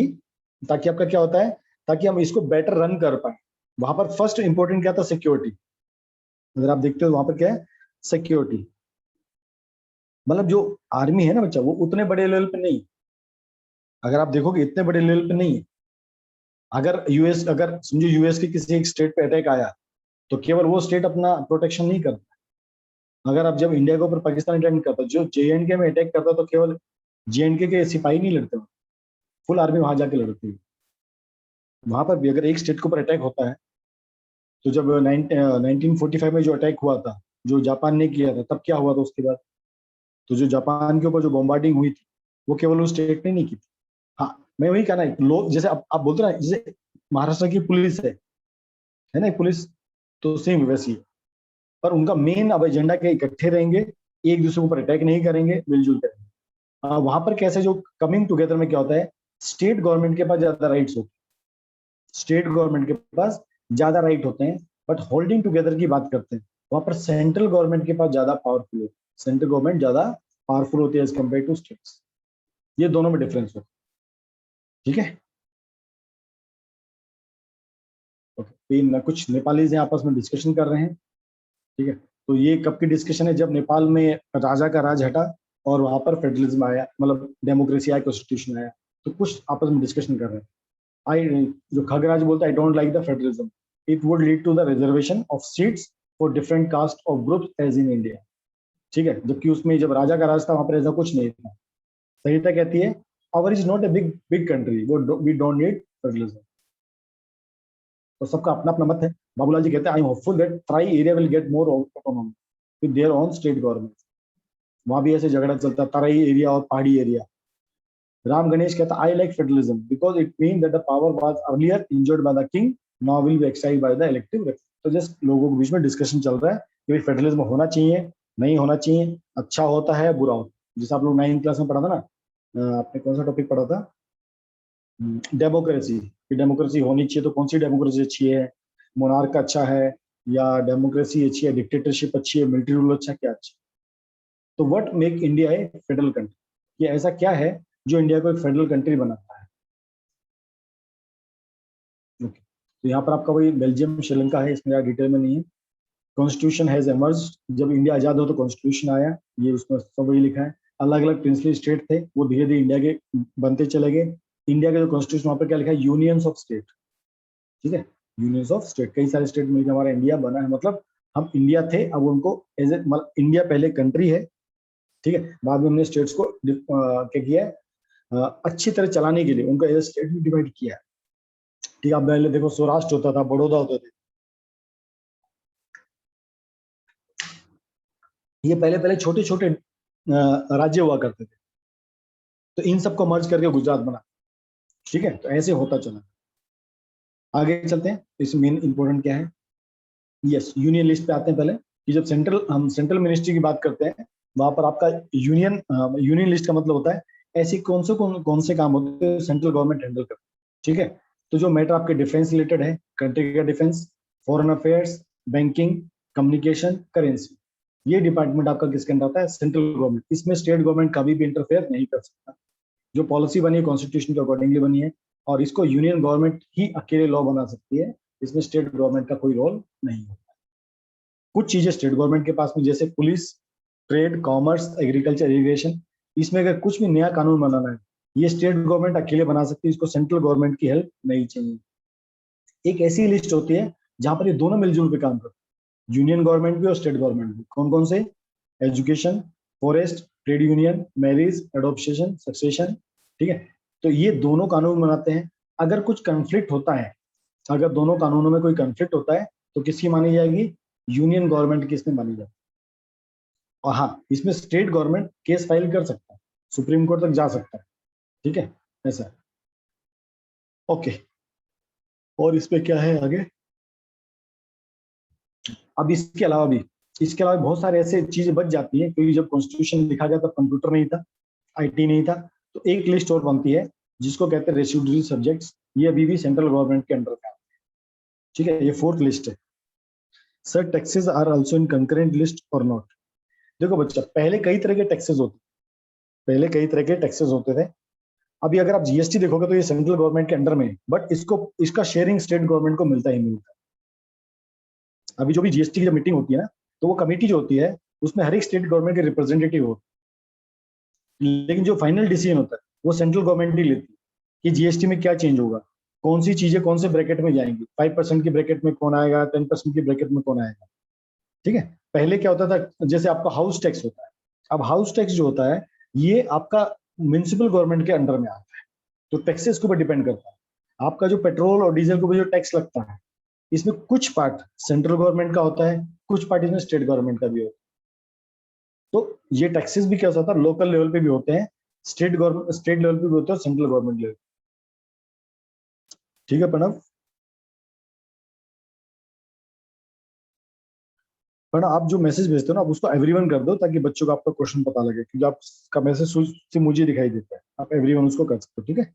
ताकि आपका क्या होता है, ताकि हम इसको बेटर रन कर पाए। वहां पर फर्स्ट इंपॉर्टेंट क्या था, सिक्योरिटी। अगर आप देखते हो वहां पर क्या है, सिक्योरिटी। मतलब जो आर्मी है ना बच्चा, वो उतने बड़े लेवल पे नहीं, अगर आप देखोगे इतने बड़े लेवल पे नहीं है। अगर समझो यूएस के किसी एक स्टेट पे अटैक आया, तो केवल वो स्टेट अपना प्रोटेक्शन नहीं करता। अगर आप जब इंडिया के ऊपर पाकिस्तान अटैक करता, जो जेएनके में अटैक करता, तो केवल जेएनके के सिपाही नहीं लड़ते, फुल आर्मी वहां जाके लड़ती है। वहां पर भी अगर एक स्टेट के ऊपर अटैक होता है, तो जब 1945 में जो अटैक हुआ था, जो जापान ने किया था, तब क्या हुआ था उसके बाद, तो जो जापान के ऊपर जो बॉम्बार्डिंग हुई थी, वो केवल उस स्टेट ने नहीं की थी। हाँ, मैं वही कहना है, लोग जैसे आप बोलते ना, जैसे महाराष्ट्र की पुलिस है ना, पुलिस, तो सेम वैसी है। पर उनका मेन अब एजेंडा क्या, इकट्ठे रहेंगे, एक दूसरे के ऊपर अटैक नहीं करेंगे, मिलजुल करेंगे। वहां पर कैसे, जो कमिंग टुगेदर में क्या होता है, स्टेट गवर्नमेंट के पास ज्यादा राइट्स होते हैं, स्टेट गवर्नमेंट के पास ज्यादा राइट होते हैं। बट होल्डिंग टुगेदर की बात करते हैं, वहां पर सेंट्रल गवर्नमेंट के पास ज्यादा पावरफुल है, सेंट्रल गवर्नमेंट ज्यादा पावरफुल होती है एज कम्पेयर टू स्टेट्स। ये दोनों में डिफरेंस होता है, ठीक है। ओके, कुछ नेपालीज हैं आपस में डिस्कशन कर रहे हैं, ठीक है। तो ये कब की डिस्कशन है, जब नेपाल में राजा का राज हटा और वहां पर फेडरलिज्म आया, मतलब डेमोक्रेसी आया, कॉन्स्टिट्यूशन आया। तो कुछ आपस में डिस्कशन कर रहे हैं। आई जो खगराज बोलता है, I don't like the federalism, it would lead to the reservation of seats for different caste of groups as in India, ठीक है। जबकि उसमें जब राजा का राज था, वहां पर ऐसा कुछ नहीं था। संहिता कहती है, our is not a big big country, we don't need federalism. तो सबका अपना अपना मत है। बाबूलाल जी कहते हैं, I am hopeful that try area will get more autonomy with their own state government. वहां भी ऐसे झगड़ा चलता है, तराई एरिया और पहाड़ी एरिया। राम गणेश कहता है, I like federalism because it mean that the power was earlier enjoyed by the king, now will be exercised by the elective. तो जस्ट लोगों के बीच में डिस्कशन चल रहा है कि भाई फेडरलिज्म होना चाहिए, नहीं होना चाहिए, अच्छा होता है, बुरा होता है। जैसे आप लोग 9th क्लास में पढ़ा था ना, आपने कौन सा टॉपिक पढ़ा था, डेमोक्रेसी। डेमोक्रेसी होनी चाहिए, तो कौन सी डेमोक्रेसी अच्छी है, मोनार्क अच्छा है, या डेमोक्रेसी अच्छी है, डिक्टेटरशिप अच्छी है, मिलिट्री रूल अच्छा, क्या अच्छा। तो what make India A federal country, ये ऐसा क्या है जो इंडिया को एक फेडरल कंट्री बनाता है। ओके, तो यहाँ पर आपका वही बेल्जियम, श्रीलंका है, इसमें डिटेल में नहीं है। कॉन्स्टिट्यूशन हैज एमर्ज, जब इंडिया आजाद हो तो कॉन्स्टिट्यूशन आया, ये उसमें सब वही लिखा है। अलग अलग प्रिंसली स्टेट थे, वो धीरे धीरे इंडिया के बनते चले गए। इंडिया के जो कॉन्स्टिट्यूशन, वहाँ पर क्या लिखा है, यूनियंस ऑफ स्टेट, ठीक है। यूनियंस ऑफ स्टेट, कई सारे स्टेट मिलकर हमारा इंडिया बना है। मतलब हम इंडिया थे, अब उनको एज ए, मतलब इंडिया पहले कंट्री है, ठीक है, बाद में हमने स्टेट्स को क्या किया है, अच्छी तरह चलाने के लिए उनको एज ए स्टेट में डिवाइड किया है, ठीक है। अब पहले देखो, सौराष्ट्र होता था, बड़ौदा होते थे, ये पहले पहले छोटे छोटे राज्य हुआ करते थे। तो इन सबको मर्ज करके गुजरात बना, ठीक है। तो ऐसे होता चला। आगे चलते हैं, इसमें मेन इंपॉर्टेंट क्या है, यस, यूनियन लिस्ट पे आते हैं पहले। कि जब हम सेंट्रल मिनिस्ट्री की बात करते हैं, वहां पर आपका यूनियन लिस्ट का मतलब होता है ऐसी कौन से काम होते हैं सेंट्रल गवर्नमेंट हैंडल करती है, ठीक है। तो जो मैटर आपके डिफेंस रिलेटेड है, कंट्री का defence, foreign affairs, banking, communication, currency, ये डिपार्टमेंट आपका किसके अंदर आता है? Central government. इसमें स्टेट गवर्नमेंट कभी भी इंटरफेयर नहीं कर सकता। जो पॉलिसी बनी है कॉन्स्टिट्यूशन के अकॉर्डिंगली बनी है, और इसको यूनियन गवर्नमेंट ही अकेले लॉ बना सकती है, इसमें स्टेट गवर्नमेंट का कोई रोल नहीं होता। कुछ चीजें स्टेट गवर्नमेंट के पास में, जैसे police, trade, commerce, agriculture, irrigation, इसमें अगर कुछ भी नया कानून बनाना है, ये स्टेट गवर्नमेंट अकेले बना सकती है, इसको सेंट्रल गवर्नमेंट की हेल्प नहीं चाहिए। एक ऐसी लिस्ट होती है जहां पर ये दोनों मिलजुल के काम करते हैं, यूनियन गवर्नमेंट भी और स्टेट गवर्नमेंट भी। कौन कौन से? Education, forest, trade union, marriage, adoption, succession. ठीक है, तो ये दोनों कानून बनाते हैं। अगर कुछ कंफ्लिक्ट होता है, अगर दोनों कानूनों में कोई कंफ्लिक्ट होता है, तो किसकी मानी जाएगी? यूनियन गवर्नमेंट की इसमें मानी जाएगी। और हाँ, इसमें स्टेट गवर्नमेंट केस फाइल कर सकता है, सुप्रीम कोर्ट तक जा सकता है। ठीक है, ऐसा। ओके, और इसमें क्या है आगे? अब इसके अलावा भी, इसके अलावा बहुत सारे ऐसे चीजें बच जाती है, क्योंकि जब कॉन्स्टिट्यूशन लिखा गया तब कंप्यूटर नहीं था, आईटी नहीं था, तो एक लिस्ट और बनती है जिसको कहते हैं रेसिड्यूरी सब्जेक्ट्स। ये अभी भी सेंट्रल गवर्नमेंट के अंडर का है। ठीक है, ये फोर्थ लिस्ट है। Sir, taxes are also in concurrent list or not? देखो बच्चा, पहले कई तरह के टैक्सेस होते, पहले कई तरह के टैक्सेस होते थे। अभी अगर आप जीएसटी देखोगे तो ये सेंट्रल गवर्नमेंट के अंडर में है, बट इसको, इसका शेयरिंग स्टेट गवर्नमेंट को मिलता ही मिलता है। अभी जो भी जीएसटी की जब मीटिंग होती है ना, तो वो कमेटी जो होती है उसमें हर एक स्टेट गवर्नमेंट के रिप्रेजेंटेटिव होते हैं, लेकिन जो फाइनल डिसीजन होता है वो सेंट्रल गवर्नमेंट ही लेती है कि जीएसटी में क्या चेंज होगा, कौन सी चीजें कौन से ब्रैकेट में जाएंगी, 5% की ब्रैकेट में कौन आएगा, 10% की ब्रैकेट में कौन आएगा। ठीक है, पहले क्या होता था, जैसे आपका हाउस टैक्स होता है, अब हाउस टैक्स जो होता है ये आपका म्युनिसिपल गवर्नमेंट के अंडर में आता है, तो टैक्सेस के ऊपर डिपेंड करता है। आपका जो पेट्रोल और डीजल के ऊपर जो टैक्स लगता है, इसमें कुछ पार्ट सेंट्रल गवर्नमेंट का होता है, कुछ पार्ट इसमें स्टेट गवर्नमेंट का भी होता है। तो ये टैक्सेस भी क्या होता है, लोकल लेवल पे भी होते हैं, स्टेट गवर्नमेंट, स्टेट लेवल पे भी होते हैं, सेंट्रल गवर्नमेंट लेवल। ठीक है प्रणव? पर आप जो मैसेज भेजते हो ना, आप उसको एवरीवन कर दो, ताकि बच्चों को आपका क्वेश्चन पता लगे, क्योंकि आपका मैसेज से मुझे दिखाई देता है। आप एवरीवन उसको कर सकते हो। ठीक है,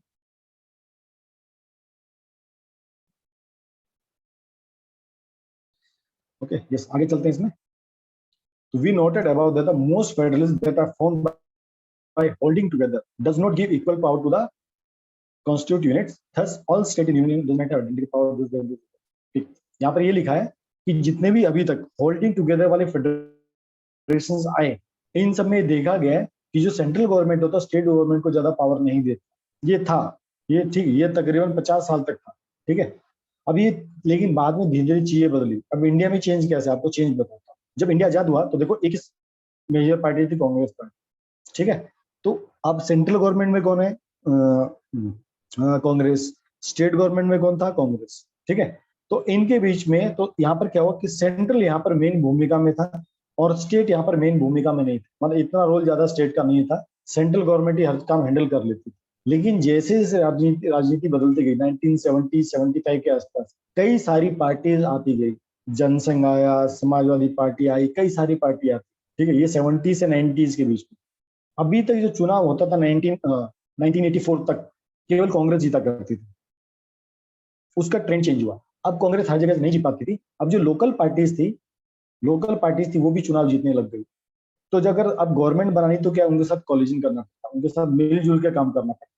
ओके, यस, आगे चलते हैं इसमें। तो we noted about that the most federalist that are found by holding together does not give equal power to the constituent units, thus all state and union does not have identical power. ठीक, यहाँ पर ये लिखा है कि जितने भी अभी तक होल्डिंग टुगेदर वाले फेडरेशंस आए, इन सब में देखा गया है कि जो सेंट्रल गवर्नमेंट होता है स्टेट गवर्नमेंट को ज्यादा पावर नहीं देता। ये था, ये ठीक, ये तकरीबन 50 साल तक था। ठीक है, अब ये, लेकिन बाद में धीरे धीरे चीजें बदली। अब इंडिया में चेंज कैसे, आपको चेंज बताता हूँ। जब इंडिया आजाद हुआ तो देखो, एक मेजर पार्टी थी कांग्रेस पार्टी। ठीक है, तो अब सेंट्रल गवर्नमेंट में कौन है? कांग्रेस। स्टेट गवर्नमेंट में कौन था? कांग्रेस। ठीक है, तो इनके बीच में तो यहाँ पर क्या हुआ कि सेंट्रल यहाँ पर मेन भूमिका में था, और स्टेट यहाँ पर मेन भूमिका में नहीं था। मतलब इतना रोल ज्यादा स्टेट का नहीं था, सेंट्रल गवर्नमेंट ही हर काम हैंडल कर लेती थी। लेकिन जैसे जैसे राजनीति राजनीति बदलती गई, 1970-75 के आसपास कई सारी पार्टीज आती गई, जनसंघ आया, समाजवादी पार्टी आई, कई सारी पार्टी आती। ठीक है, ये 70 से 90s के बीच में। अभी तक जो चुनाव होता था 1984 तक, केवल कांग्रेस जीता करती थी। उसका ट्रेंड चेंज हुआ, अब कांग्रेस हर जगह से नहीं जीत पाती थी। अब जो लोकल पार्टीज थी वो भी चुनाव जीतने लग गई। तो अगर अब गवर्नमेंट बनानी तो क्या, उनके साथ कोलिजन करना पड़ता, उनके साथ मिलजुल के काम करना पड़ता।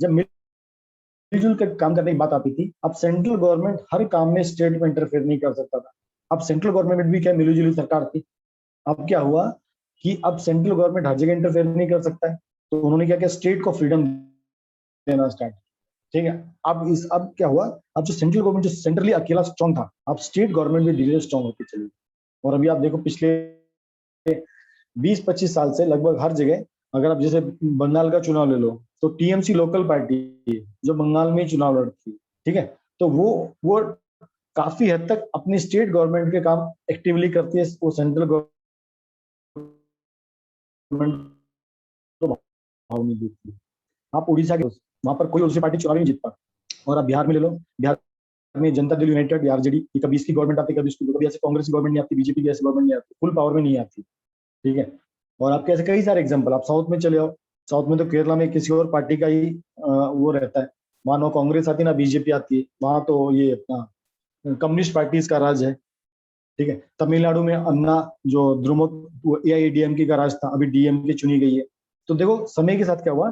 जब मिलजुल के काम करने की बात आती थी, अब सेंट्रल गवर्नमेंट हर काम में स्टेट में इंटरफेयर नहीं कर सकता था। अब सेंट्रल गवर्नमेंट भी क्या मिलजुली सरकार थी। अब क्या हुआ कि अब सेंट्रल गवर्नमेंट हर जगह इंटरफेयर नहीं कर सकता है, तो उन्होंने क्या किया, स्टेट को फ्रीडम देना स्टार्ट। ठीक है, अब क्या हुआ, अब जो सेंट्रल गवर्नमेंट जो सेंट्रली अकेला स्ट्रॉन्ग था, अब स्टेट गवर्नमेंट भी धीरे धीरे स्ट्रॉन्ग होती चली। और अभी आप देखो पिछले 20-25 साल से लगभग हर जगह, अगर आप जैसे बंगाल का चुनाव ले लो, तो टीएमसी लोकल पार्टी जो बंगाल में चुनाव लड़ती है। ठीक है, तो वो काफी हद तक अपनी स्टेट गवर्नमेंट के काम एक्टिवली करती है, वो सेंट्रल गवर्नमेंट को भाव नहीं देती। आप उड़ीसा के, वहां पर कोई दूसरी पार्टी चुनाव नहीं जीत पाती। और आप बिहार में ले लो, बिहार में जनता दल यूनाइटेड, आरजेडी, कभी इसकी गवर्नमेंट आती, कभी ऐसे कांग्रेस की गवर्नमेंट नहीं आती, बीजेपी की ऐसी गवर्नमेंट नहीं आती, फुल पावर में नहीं आती। ठीक है, और आपके ऐसे कई सारे एग्जाम्पल, आप साउथ में चले जाओ, साउथ में तो केरला में किसी और पार्टी का ही वो रहता है, वहां ना कांग्रेस आती ना बीजेपी आती है, वहां तो ये अपना कम्युनिस्ट पार्टीज का राज है। ठीक है। तमिलनाडु में अन्ना जो द्रुमुक एआईएडीएमके का राज था, अभी डीएमके चुनी गई है। तो देखो समय के साथ क्या हुआ,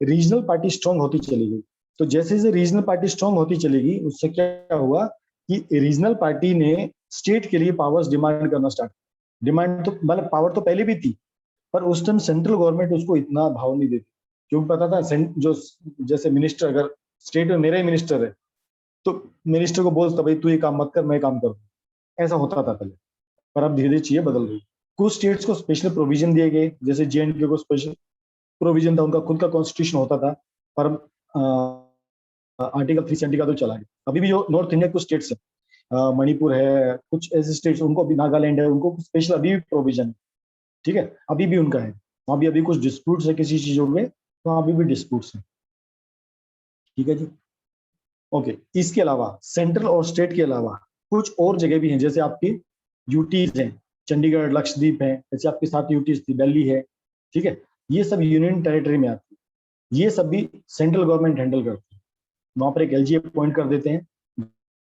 रीजनल पार्टी स्ट्रांग होती चली गई। तो जैसे जैसे रीजनल पार्टी स्ट्रांग होती चलेगी, उससे क्या हुआ कि रीजनल पार्टी ने स्टेट के लिए पावर्स डिमांड करना स्टार्ट। डिमांड तो मतलब पावर तो पहले भी थी, पर उस टाइम सेंट्रल गवर्नमेंट उसको इतना भाव नहीं देती, क्योंकि पता था जो जैसे मिनिस्टर, अगर स्टेट में मेरा ही मिनिस्टर है तो मिनिस्टर को बोलता भाई तू ये काम मत कर, मैं काम करूँ, ऐसा होता था पहले। पर अब धीरे धीरे चीजें बदल रही। कुछ स्टेट्स को स्पेशल प्रोविजन दिए गए, जैसे जेएंडके को स्पेशल प्रोविजन था, उनका खुद का कॉन्स्टिट्यूशन होता था, पर आर्टिकल 370 का तो चला गया। अभी भी जो नॉर्थ इंडिया कुछ स्टेट्स है, मणिपुर है, कुछ ऐसे स्टेट्स, उनको भी, नागालैंड है, उनको स्पेशल अभी भी प्रोविजन है। ठीक है, अभी भी उनका है। वहां भी अभी कुछ डिस्प्यूट्स है किसी चीजों में, तो वहां अभी भी डिस्प्यूट्स है। ठीक है जी। ओके, इसके अलावा सेंट्रल और स्टेट के अलावा कुछ और जगह भी हैं, जैसे आपकी यूटीज हैं, चंडीगढ़, लक्षद्वीप है, जैसे आपकी 7 यूटीज थी, दिल्ली है। ठीक है, ये सब यूनियन टेरिटरी में आती है, ये सब भी सेंट्रल गवर्नमेंट हैंडल करती है। वहां पर एक एलजी अपॉइंट कर देते हैं,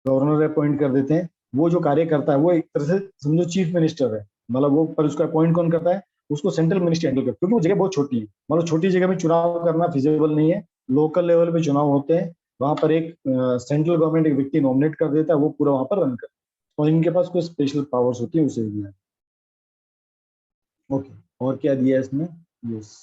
गवर्नर अपॉइंट कर देते हैं। वो जो कार्य करता है वो एक तरह से समझो चीफ मिनिस्टर है, मतलब वो, पर उसका अपॉइंट कौन करता है, उसको सेंट्रल मिनिस्ट्री हैंडल करती है, क्योंकि वो जगह बहुत छोटी है, मतलब छोटी जगह में चुनाव करना फिजिबल नहीं है। लोकल लेवल पे चुनाव होते हैं, वहां पर एक सेंट्रल गवर्नमेंट एक व्यक्ति नॉमिनेट कर देता है, वो पूरा वहां पर रन करता है, और इनके पास कोई स्पेशल पावर्स होती है उस एरिया में। ओके, और क्या दिया है इसमें? यस,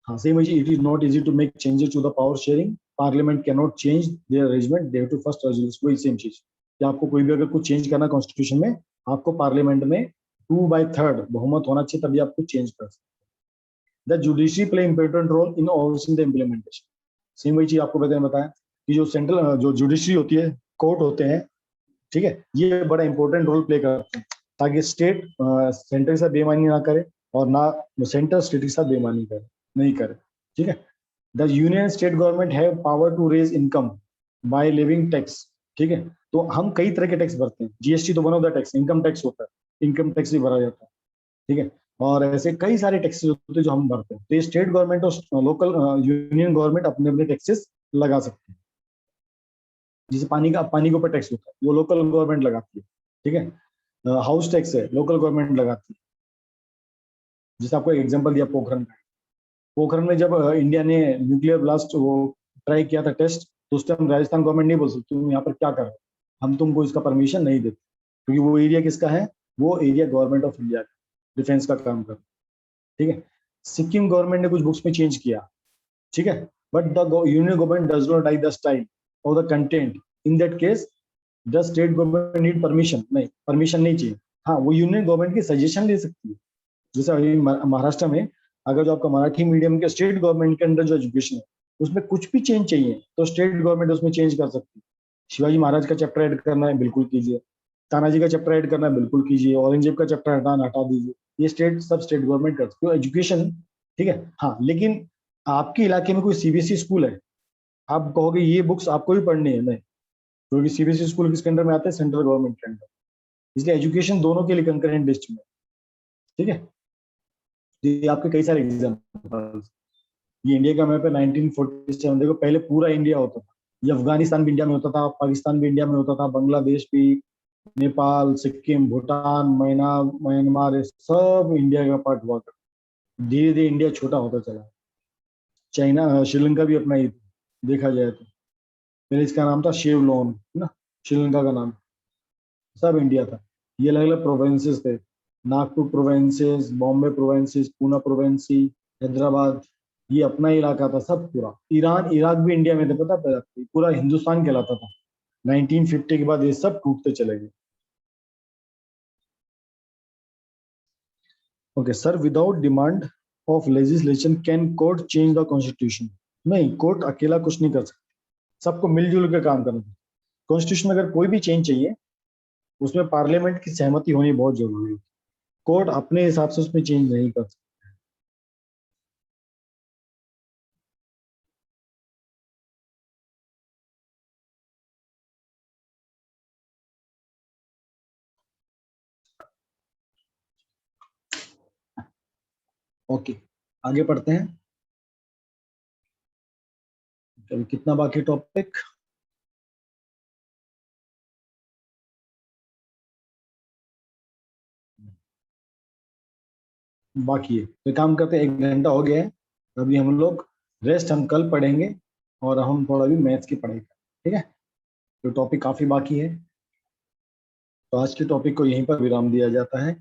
हाँ सेम है। It is not easy to make changes to the power sharing, parliament can not change their arrangement, they have to first resolution. वही सेम चीज कि आपको कोई भी अगर कुछ चेंज करना कॉन्स्टिट्यूशन में, आपको पार्लियामेंट में 2/3 बहुमत होना चाहिए, तभी आपको चेंज कर सकते। The judiciary play important role in overseeing the implementation. Same वही चीज आपको बताया कि जो सेंट्रल जो जुडिशरी होती है, कोर्ट होते हैं, ठीक है, ये बड़ा इंपॉर्टेंट रोल प्ले करते हैं, ताकि स्टेट सेंटर के साथ बेईमानी ना करे, और ना सेंटर स्टेट के साथ बेईमानी करे, नहीं करे। ठीक है। The union state government have power to raise income by levying tax. ठीक है, तो हम कई तरह के टैक्स भरते हैं, जीएसटी तो one of the tax, income tax होता है, इनकम टैक्स भी भरा जाता है। ठीक है, और ऐसे कई सारे टैक्सेस होते हैं जो हम भरते हैं, तो ये स्टेट गवर्नमेंट और लोकल यूनियन गवर्नमेंट अपने अपने टैक्सेस लगा सकते हैं। जैसे पानी के ऊपर टैक्स होता है, वो लोकल गवर्नमेंट लगाती है। ठीक है, हाउस टैक्स है, लोकल गवर्नमेंट लगाती है। जैसे आपको एग्जांपल दिया पोखरण का, पोखरण में जब इंडिया ने न्यूक्लियर ब्लास्ट वो ट्राई किया था टेस्ट, तो उस टाइम राजस्थान गवर्नमेंट नहीं बोल सकती तुम यहाँ पर क्या कर रहे हो, हम तुमको इसका परमिशन नहीं देते, क्योंकि वो एरिया किसका है, वो एरिया गवर्नमेंट ऑफ इंडिया का, डिफेंस का काम कर। ठीक है, सिक्किम गवर्नमेंट ने कुछ बुक्स में चेंज किया। ठीक है, but the union government does not like the style और the content, in that case the state government need permission, नहीं परमिशन नहीं चाहिए। हाँ, वो यूनियन गवर्नमेंट की सजेशन ले सकती है। जैसे अभी महाराष्ट्र में अगर जो आपका मराठी मीडियम के स्टेट गवर्नमेंट के अंडर जो एजुकेशन है, उसमें कुछ भी चेंज चाहिए तो स्टेट गवर्नमेंट उसमें चेंज कर सकती है। शिवाजी महाराज का चैप्टर ऐड करना है, बिल्कुल कीजिए। तानाजी का चैप्टर ऐड करना है, बिल्कुल कीजिए। औरंगजेब का चैप्टर हटाना, हटा दीजिए। ये सब स्टेट गवर्नमेंट कर सकती है एजुकेशन। ठीक है, हाँ, लेकिन आपके इलाके में कोई सीबीएसई स्कूल है, आप कहोगे ये बुक्स आपको भी पढ़नी है, नहीं, क्योंकि सीबीएसई स्कूल किसके अंडर में आते हैं, सेंट्रल गवर्नमेंट के अंडर। इसलिए एजुकेशन दोनों के लिए कंकरेंट लिस्ट में। ठीक है, ये आपके कई सारे एग्जाम्पल। ये इंडिया का मैप है 1947। देखो पहले पूरा इंडिया होता था, ये अफगानिस्तान भी इंडिया में होता था, पाकिस्तान भी इंडिया में होता था, बांग्लादेश भी, नेपाल, सिक्किम, भूटान, म्यांमार, ये सब इंडिया का पार्ट हुआ करता। धीरे धीरे इंडिया छोटा होता चला। चाइना, श्रीलंका भी अपना ही देखा जाए तो, पहले इसका नाम था शेवलोन, है ना, श्रीलंका का नाम, सब इंडिया था। ये अलग अलग प्रोविंसेस थे, नागपुर प्रोविंसेस, बॉम्बे प्रोविंसेस, पूना प्रोविंसी, हैदराबाद, ये अपना ही इलाका था सब पूरा। ईरान, इराक भी इंडिया में थे, पता है, पूरा हिंदुस्तान कहलाता था। 1950 के बाद ये सब टूटते चले गए। Okay sir, without demand of legislation can court change the constitution? नहीं, कोर्ट अकेला कुछ नहीं कर सकता, सबको मिलजुल के काम करना है। कॉन्स्टिट्यूशन में अगर कोई भी चेंज चाहिए, उसमें पार्लियामेंट की सहमति होनी बहुत जरूरी है। कोर्ट अपने हिसाब से उसमें चेंज नहीं कर सकता। ओके, आगे पढ़ते हैं। चलो, कितना बाकी टॉपिक? बाकी है। तो काम करते हैं, 1 घंटा हो गया है, अभी हम लोग रेस्ट हम कल पढ़ेंगे और हम थोड़ा भी मैथ्स की पढ़ाई करें, ठीक है। तो टॉपिक काफी बाकी है, तो आज के टॉपिक को यहीं पर विराम दिया जाता है।